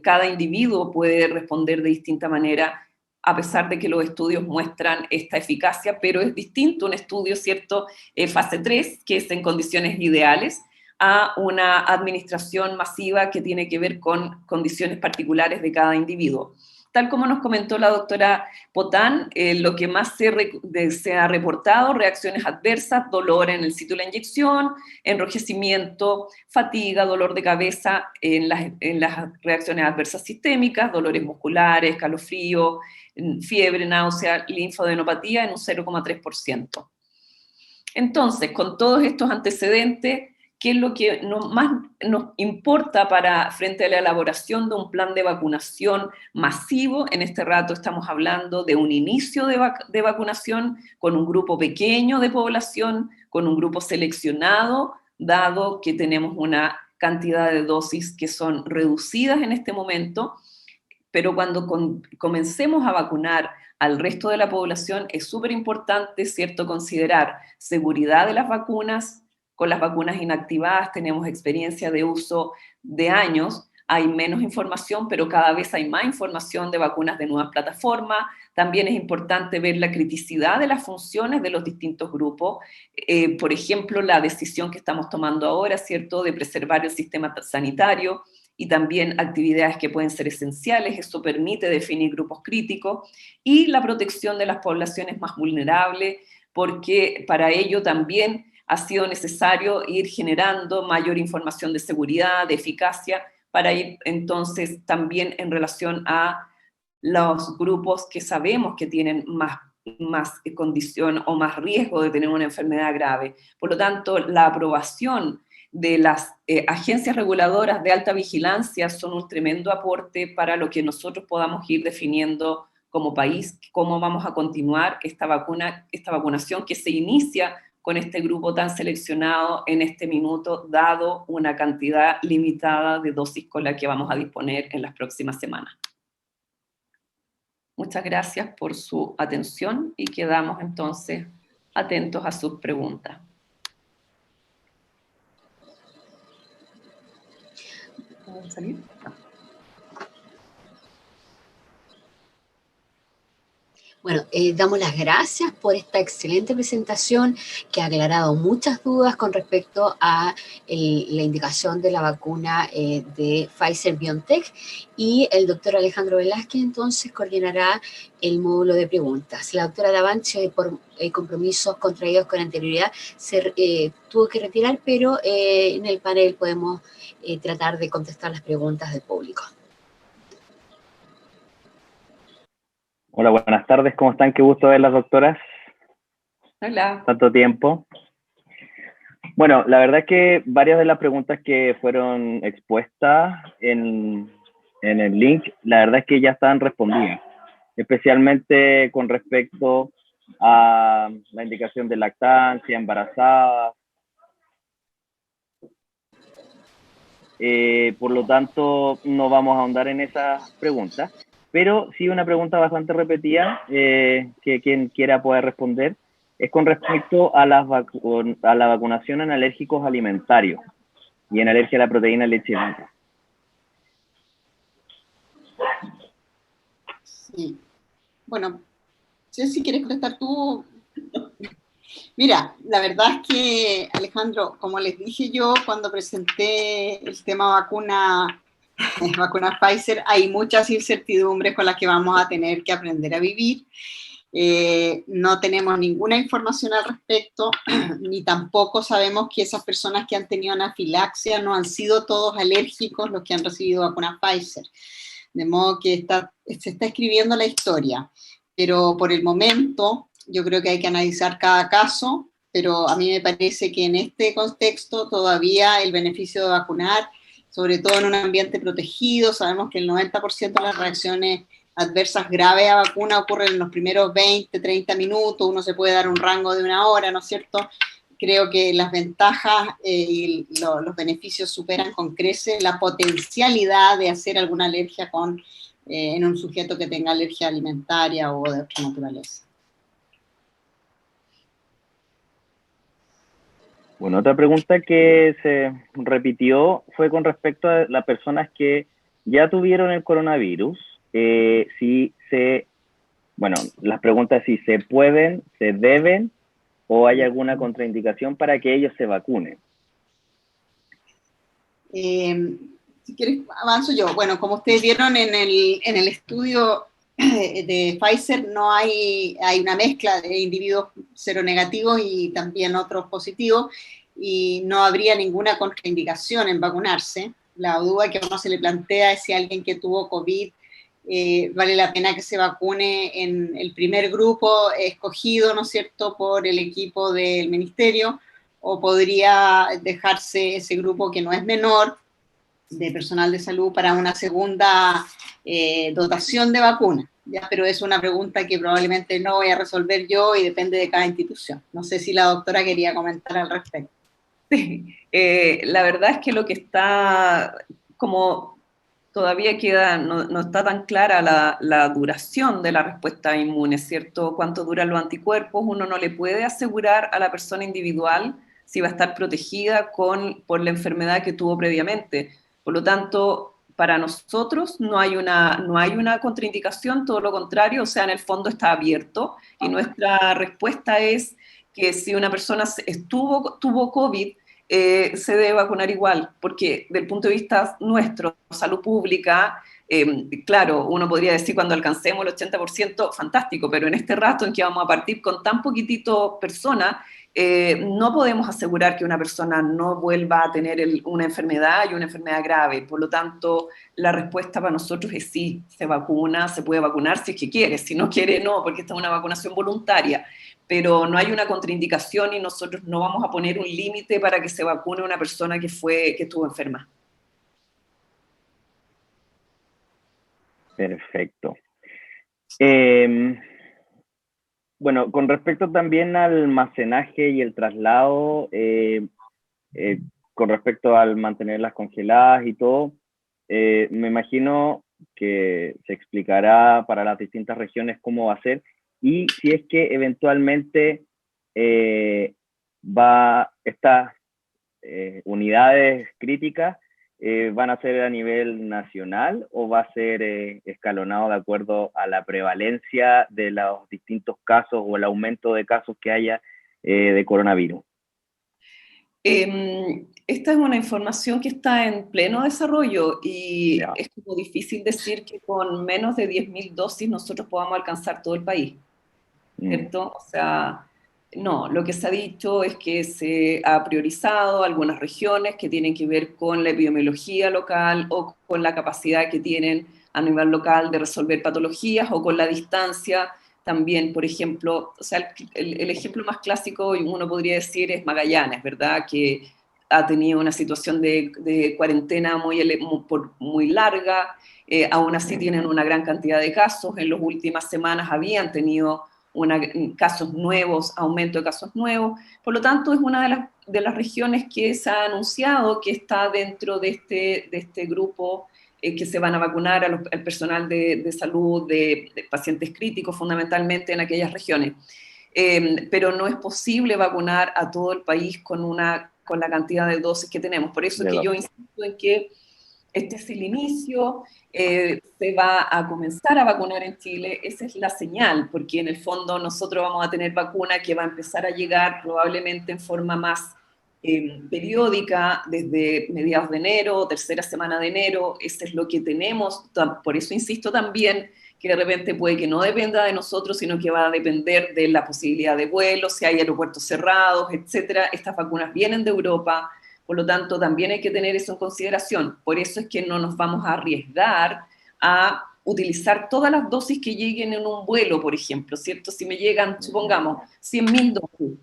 cada individuo puede responder de distinta manera, a pesar de que los estudios muestran esta eficacia, pero es distinto un estudio, ¿cierto?, fase 3, que es en condiciones ideales, a una administración masiva que tiene que ver con condiciones particulares de cada individuo. Tal como nos comentó la doctora Potán, lo que más se ha reportado, reacciones adversas, dolor en el sitio de la inyección, enrojecimiento, fatiga, dolor de cabeza en las reacciones adversas sistémicas, dolores musculares, escalofrío, fiebre, náusea, linfadenopatía en un 0,3%. Entonces, con todos estos antecedentes, ¿qué es lo que más nos importa frente a la elaboración de un plan de vacunación masivo? En este rato estamos hablando de un inicio de vacunación con un grupo pequeño de población, con un grupo seleccionado, dado que tenemos una cantidad de dosis que son reducidas en este momento, pero cuando comencemos a vacunar al resto de la población es súper importante, ¿cierto?, considerar seguridad de las vacunas. Con las vacunas inactivadas tenemos experiencia de uso de años, hay menos información, pero cada vez hay más información de vacunas de nuevas plataformas. También es importante ver la criticidad de las funciones de los distintos grupos. Por ejemplo, la decisión que estamos tomando ahora, ¿cierto?, de preservar el sistema sanitario y también actividades que pueden ser esenciales, eso permite definir grupos críticos, y la protección de las poblaciones más vulnerables, porque para ello también ha sido necesario ir generando mayor información de seguridad, de eficacia, para ir entonces también en relación a los grupos que sabemos que tienen más condición o más riesgo de tener una enfermedad grave. Por lo tanto, la aprobación de las agencias reguladoras de alta vigilancia son un tremendo aporte para lo que nosotros podamos ir definiendo como país, cómo vamos a continuar esta vacunación que se inicia con este grupo tan seleccionado en este minuto, dado una cantidad limitada de dosis con la que vamos a disponer en las próximas semanas. Muchas gracias por su atención y quedamos entonces atentos a sus preguntas. ¿Puedo salir? Bueno, damos las gracias por esta excelente presentación que ha aclarado muchas dudas con respecto a la indicación de la vacuna de Pfizer-BioNTech, y el doctor Alejandro Velázquez entonces coordinará el módulo de preguntas. La doctora Davanche, por compromisos contraídos con anterioridad, se tuvo que retirar, pero en el panel podemos tratar de contestar las preguntas del público. Hola, buenas tardes, ¿cómo están? Qué gusto verlas, doctoras. Hola. Tanto tiempo. Bueno, la verdad es que varias de las preguntas que fueron expuestas en el link, la verdad es que ya están respondidas, especialmente con respecto a la indicación de lactancia, embarazada. por lo tanto no vamos a ahondar en esas preguntas, pero sí una pregunta bastante repetida que quien quiera pueda responder es con respecto a la vacunación en alérgicos alimentarios y en alergia a la proteína leche de vaca. Sí. Bueno, no sé si quieres contestar tú. Mira, la verdad es que, Alejandro, como les dije yo cuando presenté el tema vacuna Pfizer, hay muchas incertidumbres con las que vamos a tener que aprender a vivir. No tenemos ninguna información al respecto, ni tampoco sabemos que esas personas que han tenido anafilaxia no han sido todos alérgicos los que han recibido vacuna Pfizer. De modo que se está escribiendo la historia, pero por el momento yo creo que hay que analizar cada caso, pero a mí me parece que en este contexto todavía el beneficio de vacunar, sobre todo en un ambiente protegido, sabemos que el 90% de las reacciones adversas graves a vacuna ocurren en los primeros 20, 30 minutos, uno se puede dar un rango de 1 hora, ¿no es cierto? Creo que las ventajas y los beneficios superan con creces la potencialidad de hacer alguna alergia en un sujeto que tenga alergia alimentaria o de otra naturaleza. Bueno, otra pregunta que se repitió fue con respecto a las personas que ya tuvieron el coronavirus. Las preguntas si se pueden, se deben o hay alguna contraindicación para que ellos se vacunen. Si quieres, avanzo yo. Bueno, como ustedes vieron en el estudio de Pfizer, no hay una mezcla de individuos seronegativos y también otros positivos, y no habría ninguna contraindicación en vacunarse. La duda que a uno se le plantea es si alguien que tuvo COVID vale la pena que se vacune en el primer grupo escogido, ¿no es cierto?, por el equipo del ministerio, o podría dejarse ese grupo que no es menor de personal de salud para una segunda dotación de vacunas, ¿ya? Pero es una pregunta que probablemente no voy a resolver yo y depende de cada institución. No sé si la doctora quería comentar al respecto. Sí, la verdad es que lo que está como todavía queda, no está tan clara la duración de la respuesta inmune, ¿cierto? Cuánto duran los anticuerpos, uno no le puede asegurar a la persona individual si va a estar protegida por la enfermedad que tuvo previamente. Por lo tanto, para nosotros no hay una contraindicación, todo lo contrario, o sea, en el fondo está abierto, y nuestra respuesta es que si una persona tuvo COVID, se debe vacunar igual, porque del punto de vista nuestro, salud pública, claro, uno podría decir cuando alcancemos el 80%, fantástico, pero en este rato en que vamos a partir con tan poquitito personas, no podemos asegurar que una persona no vuelva a tener una enfermedad y una enfermedad grave. Por lo tanto, la respuesta para nosotros es sí, se vacuna, se puede vacunar si es que quiere, si no quiere no, porque esta es una vacunación voluntaria, pero no hay una contraindicación y nosotros no vamos a poner un límite para que se vacune una persona que estuvo enferma. Perfecto. Bueno, con respecto también al almacenaje y el traslado, con respecto al mantenerlas congeladas y todo, me imagino que se explicará para las distintas regiones cómo va a ser y si es que eventualmente estas unidades críticas van a ser a nivel nacional o va a ser escalonado de acuerdo a la prevalencia de los distintos casos o el aumento de casos que haya de coronavirus. Esta es una información que está en pleno desarrollo y es como difícil decir que con menos de 10.000 dosis nosotros podamos alcanzar todo el país, ¿cierto? O sea, no, lo que se ha dicho es que se ha priorizado algunas regiones que tienen que ver con la epidemiología local o con la capacidad que tienen a nivel local de resolver patologías o con la distancia también, por ejemplo, o sea, el ejemplo más clásico, uno podría decir, es Magallanes, ¿verdad? Que ha tenido una situación de cuarentena muy larga, aún así tienen una gran cantidad de casos, en las últimas semanas habían tenido casos nuevos, aumento de casos nuevos, por lo tanto es una de las regiones que se ha anunciado que está dentro de este grupo que se van a vacunar al personal de salud, de pacientes críticos fundamentalmente en aquellas regiones. Pero no es posible vacunar a todo el país con la cantidad de dosis que tenemos. Por eso es que yo insisto en que este es el inicio, se va a comenzar a vacunar en Chile, esa es la señal, porque en el fondo nosotros vamos a tener vacuna que va a empezar a llegar probablemente en forma más periódica desde mediados de enero, tercera semana de enero, eso es lo que tenemos, por eso insisto también que de repente puede que no dependa de nosotros, sino que va a depender de la posibilidad de vuelos, si hay aeropuertos cerrados, etcétera. Estas vacunas vienen de Europa, por lo tanto también hay que tener eso en consideración. Por eso es que no nos vamos a arriesgar a utilizar todas las dosis que lleguen en un vuelo, por ejemplo, ¿cierto? Si me llegan, supongamos, 100.000 dosis,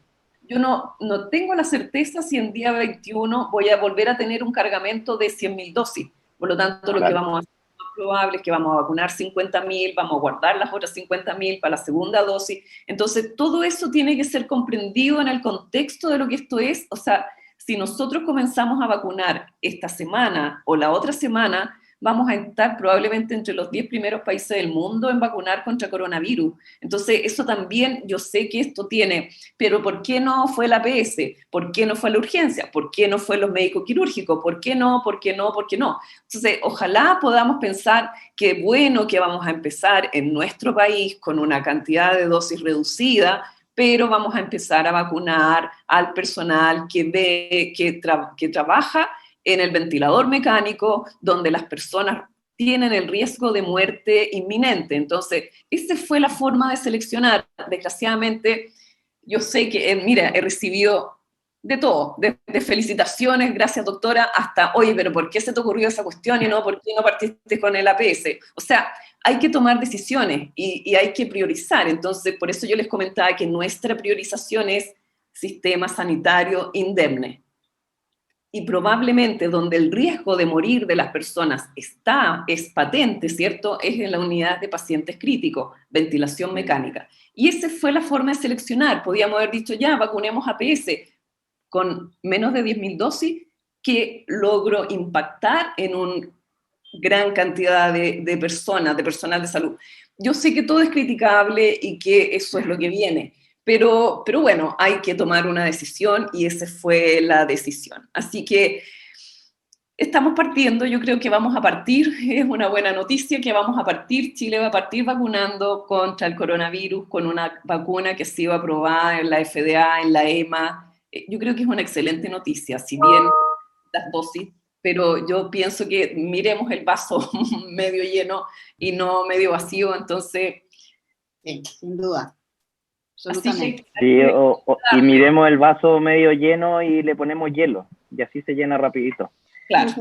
yo no tengo la certeza si en día 21 voy a volver a tener un cargamento de 100.000 dosis. Por lo tanto, lo que vamos a hacer más probable es que vamos a vacunar 50.000, vamos a guardar las otras 50.000 para la segunda dosis. Entonces, todo eso tiene que ser comprendido en el contexto de lo que esto es. O sea, si nosotros comenzamos a vacunar esta semana o la otra semana, vamos a estar probablemente entre los 10 primeros países del mundo en vacunar contra coronavirus. Entonces, eso también, yo sé que esto tiene, pero ¿por qué no fue la APS? ¿Por qué no fue la urgencia? ¿Por qué no fue los médicos quirúrgicos? ¿Por qué no? ¿Por qué no? ¿Por qué no? Entonces, ojalá podamos pensar que bueno que vamos a empezar en nuestro país con una cantidad de dosis reducida, pero vamos a empezar a vacunar al personal que trabaja en el ventilador mecánico, donde las personas tienen el riesgo de muerte inminente. Entonces, esa fue la forma de seleccionar. Desgraciadamente, yo sé que, mira, he recibido de todo, de felicitaciones, gracias doctora, hasta, oye, pero ¿por qué se te ocurrió esa cuestión y no, por qué no partiste con el APS? O sea, hay que tomar decisiones y hay que priorizar. Entonces, por eso yo les comentaba que nuestra priorización es sistema sanitario indemne. Y probablemente donde el riesgo de morir de las personas es patente, ¿cierto? Es en la unidad de pacientes críticos, ventilación mecánica. Y esa fue la forma de seleccionar. Podíamos haber dicho, ya, vacunemos APS con menos de 10.000 dosis, que logró impactar en una gran cantidad de personas, de personal de salud. Yo sé que todo es criticable y que eso es lo que viene, pero bueno, hay que tomar una decisión y esa fue la decisión. Así que estamos partiendo, yo creo que vamos a partir, es una buena noticia que vamos a partir, Chile va a partir vacunando contra el coronavirus con una vacuna que ha sido aprobada en la FDA, en la EMA. Yo creo que es una excelente noticia, si bien las dosis, pero yo pienso que miremos el vaso medio lleno y no medio vacío, entonces... Sí, sin duda. Sí, y miremos el vaso medio lleno y le ponemos hielo, y así se llena rapidito. Claro.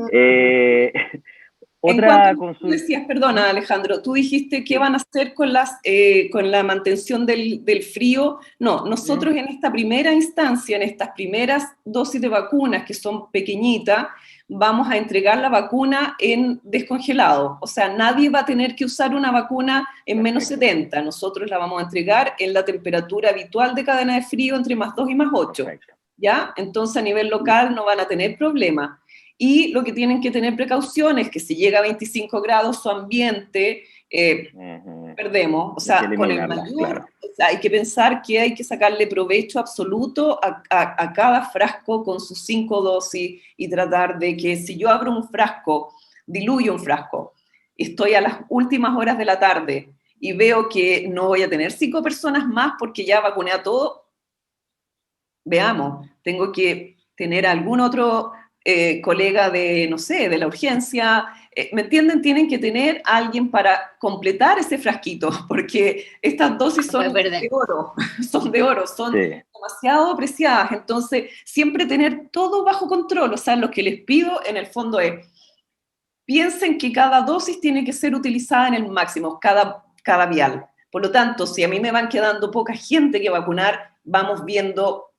Otra consulta. Tú decías, perdona Alejandro, tú dijiste qué van a hacer con la mantención del frío. No, nosotros en esta primera instancia, en estas primeras dosis de vacunas que son pequeñitas, vamos a entregar la vacuna en descongelado. O sea, nadie va a tener que usar una vacuna en menos 70. Nosotros la vamos a entregar en la temperatura habitual de cadena de frío entre +2 y +8. ¿Ya? Entonces a nivel local no van a tener problema. Y lo que tienen que tener precaución es que si llega a 25 grados su ambiente, perdemos. O sea, con el mayor, claro. O sea, hay que pensar que hay que sacarle provecho absoluto a cada frasco con sus 5 dosis y tratar de que si yo abro un frasco, diluyo un frasco, estoy a las últimas horas de la tarde y veo que no voy a tener 5 personas más porque ya vacuné a todo, veamos, tengo que tener algún otro... colega de, no sé, de la urgencia, ¿me entienden? Tienen que tener a alguien para completar ese frasquito, porque estas dosis son de oro, son demasiado preciadas, entonces siempre tener todo bajo control. O sea, lo que les pido en el fondo es, piensen que cada dosis tiene que ser utilizada en el máximo, cada vial. Por lo tanto, si a mí me van quedando poca gente que vacunar, vamos viendo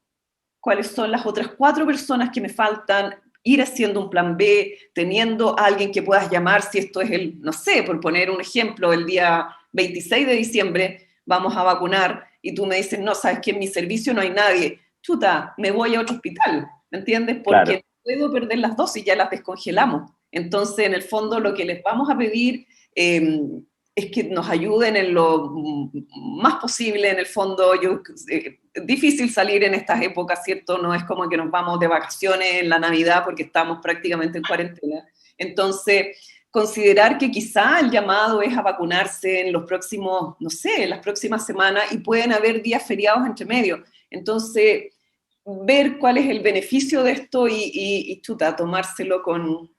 cuáles son las otras 4 personas que me faltan, ir haciendo un plan B, teniendo a alguien que puedas llamar si esto es el, no sé, por poner un ejemplo, el día 26 de diciembre vamos a vacunar y tú me dices, no, sabes que en mi servicio no hay nadie, chuta, me voy a otro hospital, ¿me entiendes? Porque Claro. no puedo perder las dosis, ya las descongelamos. Entonces, en el fondo, lo que les vamos a pedir es que nos ayuden en lo más posible. En el fondo, es difícil salir en estas épocas, ¿cierto? No es como que nos vamos de vacaciones en la Navidad porque estamos prácticamente en cuarentena. Entonces, considerar que quizá el llamado es a vacunarse en los próximos, no sé, en las próximas semanas, y pueden haber días feriados entre medio. Entonces, ver cuál es el beneficio de esto y chuta, tomárselo con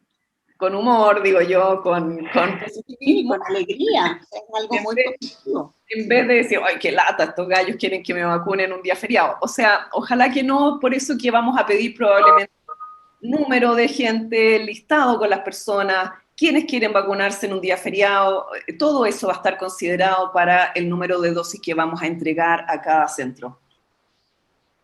humor, digo yo, con positivismo. Con alegría, es algo muy positivo. En vez de decir, ay, qué lata, estos gallos quieren que me vacunen un día feriado. O sea, ojalá que no, por eso que vamos a pedir probablemente número de gente, listado con las personas, quienes quieren vacunarse en un día feriado, todo eso va a estar considerado para el número de dosis que vamos a entregar a cada centro.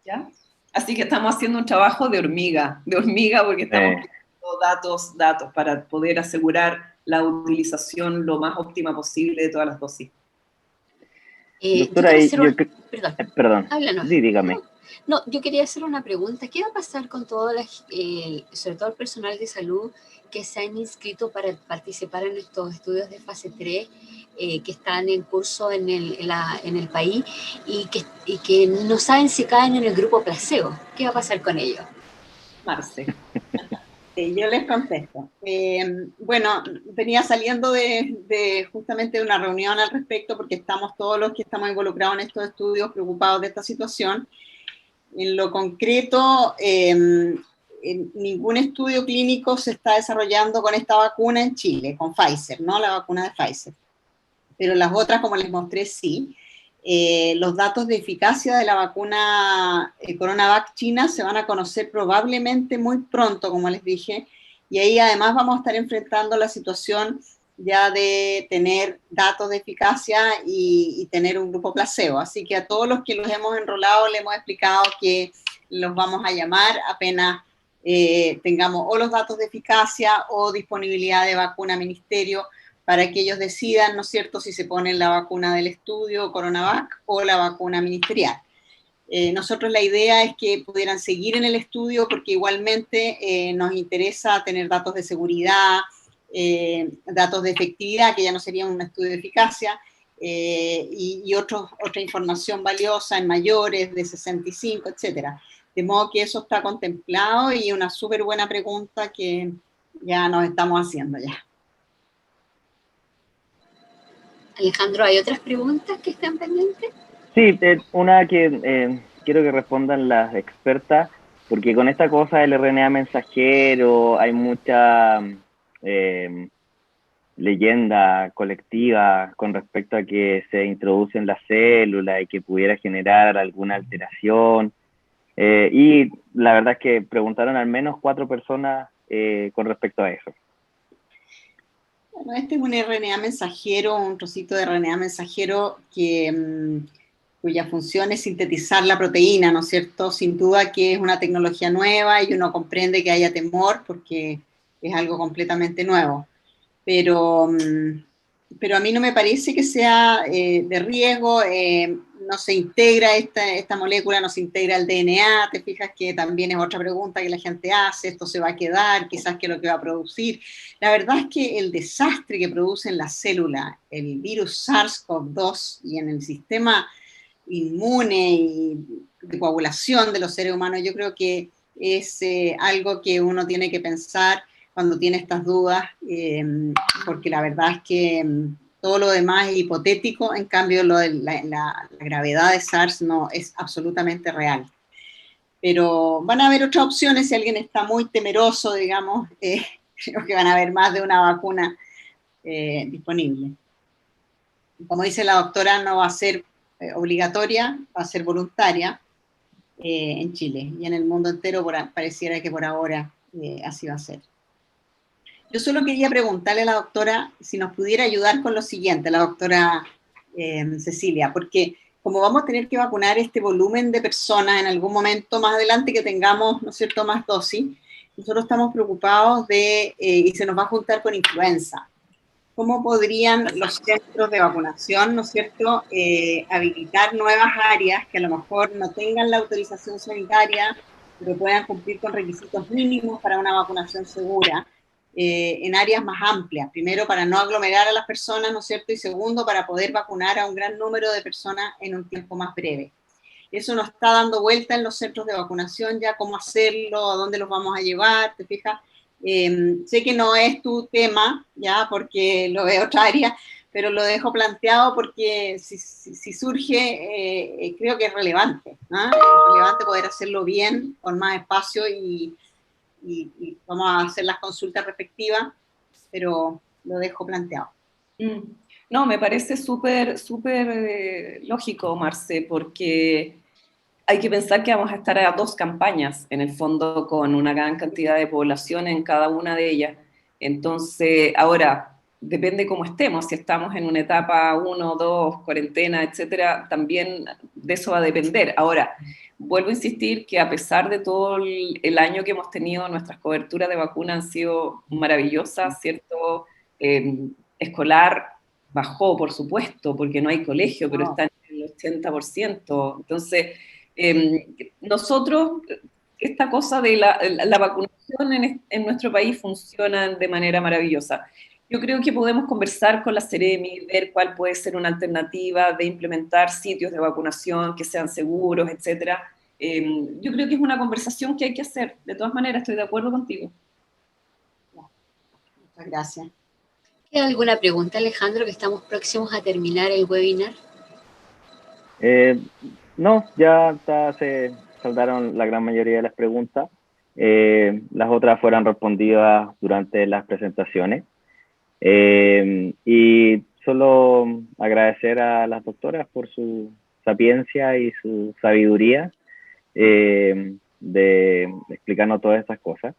¿Ya? Así que estamos haciendo un trabajo de hormiga porque estamos pidiendo datos para poder asegurar la utilización lo más óptima posible de todas las dosis. Doctora, perdón. Háblanos. Sí, dígame. No, yo quería hacer una pregunta. ¿Qué va a pasar con todo, sobre todo el personal de salud que se han inscrito para participar en estos estudios de fase 3 que están en curso en el país y que no saben si caen en el grupo placebo? ¿Qué va a pasar con ellos? Marce. Yo les contesto. Bueno, venía saliendo de justamente de una reunión al respecto porque estamos todos los que estamos involucrados en estos estudios preocupados de esta situación. En lo concreto, ningún estudio clínico se está desarrollando con esta vacuna en Chile, con Pfizer, ¿no? La vacuna de Pfizer. Pero las otras, como les mostré, sí. Los datos de eficacia de la vacuna CoronaVac china se van a conocer probablemente muy pronto, como les dije, y ahí además vamos a estar enfrentando la situación ya de tener datos de eficacia y tener un grupo placebo. Así que a todos los que los hemos enrolado les hemos explicado que los vamos a llamar apenas tengamos o los datos de eficacia o disponibilidad de vacuna ministerio para que ellos decidan, ¿no es cierto?, si se ponen la vacuna del estudio CoronaVac o la vacuna ministerial. Nosotros la idea es que pudieran seguir en el estudio porque igualmente nos interesa tener datos de seguridad, datos de efectividad, que ya no sería un estudio de eficacia, y otra información valiosa en mayores de 65, etcétera. De modo que eso está contemplado y una súper buena pregunta que ya nos estamos haciendo ya. Alejandro, ¿hay otras preguntas que están pendientes? Sí, una que quiero que respondan las expertas, porque con esta cosa del RNA mensajero hay mucha leyenda colectiva con respecto a que se introduce en la célula y que pudiera generar alguna alteración. Y la verdad es que preguntaron al menos 4 personas con respecto a eso. Bueno, este es un RNA mensajero, un trocito de RNA mensajero cuya función es sintetizar la proteína, ¿no es cierto? Sin duda que es una tecnología nueva y uno comprende que haya temor porque es algo completamente nuevo. Pero a mí no me parece que sea de riesgo, no se integra esta molécula, no se integra el DNA, te fijas que también es otra pregunta que la gente hace, esto se va a quedar, quizás qué es lo que va a producir. La verdad es que el desastre que produce en la célula el virus SARS-CoV-2 y en el sistema inmune y de coagulación de los seres humanos, yo creo que es algo que uno tiene que pensar cuando tiene estas dudas, porque la verdad es que todo lo demás es hipotético, en cambio lo de la gravedad de SARS no es absolutamente real. Pero van a haber otras opciones si alguien está muy temeroso, digamos, creo que van a haber más de una vacuna disponible. Como dice la doctora, no va a ser obligatoria, va a ser voluntaria en Chile y en el mundo entero pareciera que por ahora así va a ser. Yo solo quería preguntarle a la doctora si nos pudiera ayudar con lo siguiente, la doctora Cecilia, porque como vamos a tener que vacunar este volumen de personas en algún momento más adelante que tengamos, ¿no es cierto?, más dosis, nosotros estamos preocupados y se nos va a juntar con influenza. cómo podrían los centros de vacunación, ¿no es cierto?, habilitar nuevas áreas que a lo mejor no tengan la autorización sanitaria, pero puedan cumplir con requisitos mínimos para una vacunación segura, en áreas más amplias. Primero, para no aglomerar a las personas, ¿no es cierto?, y segundo, para poder vacunar a un gran número de personas en un tiempo más breve. Eso nos está dando vuelta en los centros de vacunación ya, cómo hacerlo, a dónde los vamos a llevar, ¿te fijas? Sé que no es tu tema, ya, porque lo veo otra área, pero lo dejo planteado porque si surge, creo que es relevante, ¿no? Es relevante poder hacerlo bien, con más espacio y vamos a hacer las consultas respectivas, pero lo dejo planteado. No, me parece súper lógico, Marce, porque hay que pensar que vamos a estar a 2 campañas, en el fondo, con una gran cantidad de población en cada una de ellas. Entonces, ahora, depende cómo estemos, si estamos en una etapa 1, 2, cuarentena, etcétera, también de eso va a depender. Ahora, vuelvo a insistir que a pesar de todo el año que hemos tenido, nuestras coberturas de vacuna han sido maravillosas, ¿cierto? Escolar bajó, por supuesto, porque no hay colegio, pero está en el 80%. Entonces, nosotros, esta cosa de la vacunación en nuestro país funciona de manera maravillosa. Yo creo que podemos conversar con la Seremi, ver cuál puede ser una alternativa de implementar sitios de vacunación que sean seguros, etc. Yo creo que es una conversación que hay que hacer. De todas maneras, estoy de acuerdo contigo. Muchas gracias. ¿Queda alguna pregunta, Alejandro, que estamos próximos a terminar el webinar? No, ya se saldaron la gran mayoría de las preguntas. Las otras fueron respondidas durante las presentaciones. Y solo agradecer a las doctoras por su sapiencia y su sabiduría de explicarnos todas estas cosas.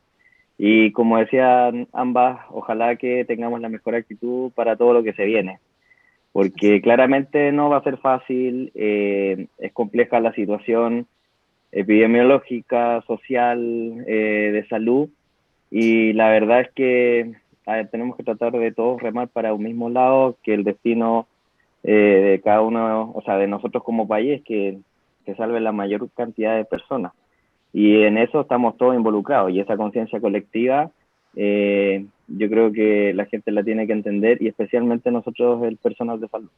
Y como decían ambas, ojalá que tengamos la mejor actitud para todo lo que se viene, porque claramente no va a ser fácil, es compleja la situación epidemiológica, social, de salud, y la verdad es que tenemos que tratar de todos remar para un mismo lado, que el destino de cada uno, o sea, de nosotros como país, que salve la mayor cantidad de personas. Y en eso estamos todos involucrados, y esa conciencia colectiva yo creo que la gente la tiene que entender, y especialmente nosotros, el personal de salud.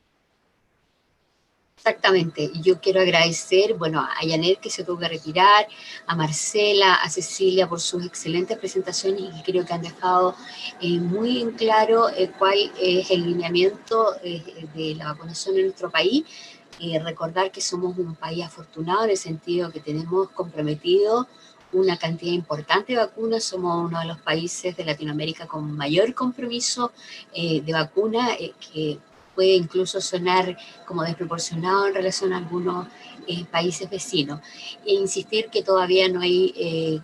Exactamente, y yo quiero agradecer, bueno, a Janet, que se tuvo que retirar, a Marcela, a Cecilia por sus excelentes presentaciones, y creo que han dejado muy en claro cuál es el lineamiento de la vacunación en nuestro país. Recordar que somos un país afortunado en el sentido que tenemos comprometido una cantidad importante de vacunas, somos uno de los países de Latinoamérica con mayor compromiso de vacuna, que puede incluso sonar como desproporcionado en relación a algunos países vecinos. E insistir que todavía no hay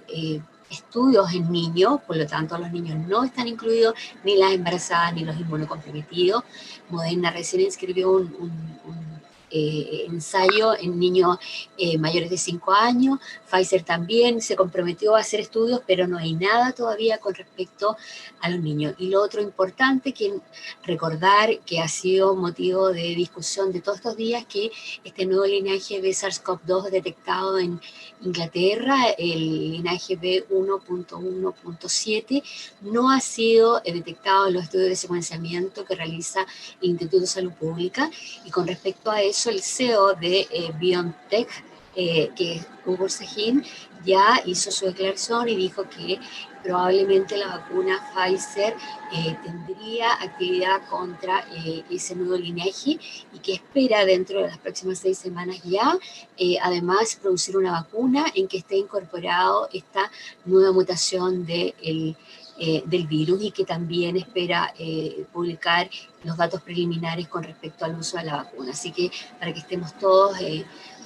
estudios en niños, por lo tanto los niños no están incluidos, ni las embarazadas ni los inmunocomprometidos. Moderna recién inscribió un ensayo en niños mayores de 5 años, Pfizer también se comprometió a hacer estudios, pero no hay nada todavía con respecto a los niños. Y lo otro importante, que recordar que ha sido motivo de discusión de todos estos días, que este nuevo linaje de SARS-CoV-2 detectado en Inglaterra, el linaje B1.1.7, no ha sido detectado en los estudios de secuenciamiento que realiza el Instituto de Salud Pública, y con respecto a eso, el CEO de BioNTech, que es Ugur Sahin, ya hizo su declaración y dijo que probablemente la vacuna Pfizer tendría actividad contra ese nuevo linaje, y que espera dentro de las próximas 6 semanas ya, además, producir una vacuna en que esté incorporado esta nueva mutación del virus, y que también espera publicar los datos preliminares con respecto al uso de la vacuna. Así que para que estemos todos,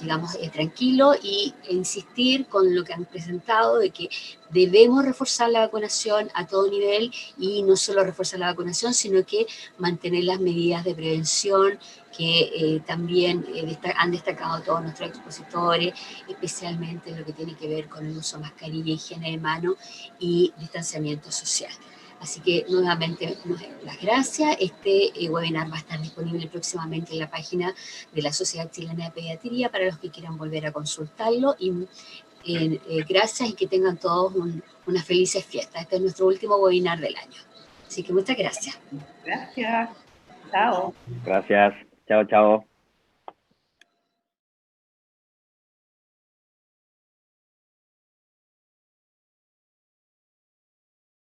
digamos, tranquilos, y insistir con lo que han presentado de que debemos reforzar la vacunación a todo nivel, y no solo reforzar la vacunación, sino que mantener las medidas de prevención que también han destacado todos nuestros expositores, especialmente en lo que tiene que ver con el uso de mascarilla, higiene de mano y distanciamiento social. Así que nuevamente las gracias. Este webinar va a estar disponible próximamente en la página de la Sociedad Chilena de Pediatría para los que quieran volver a consultarlo. Y gracias y que tengan todos unas felices fiestas. Este es nuestro último webinar del año. Así que muchas gracias. Gracias. Chao. Gracias. Chao, chao.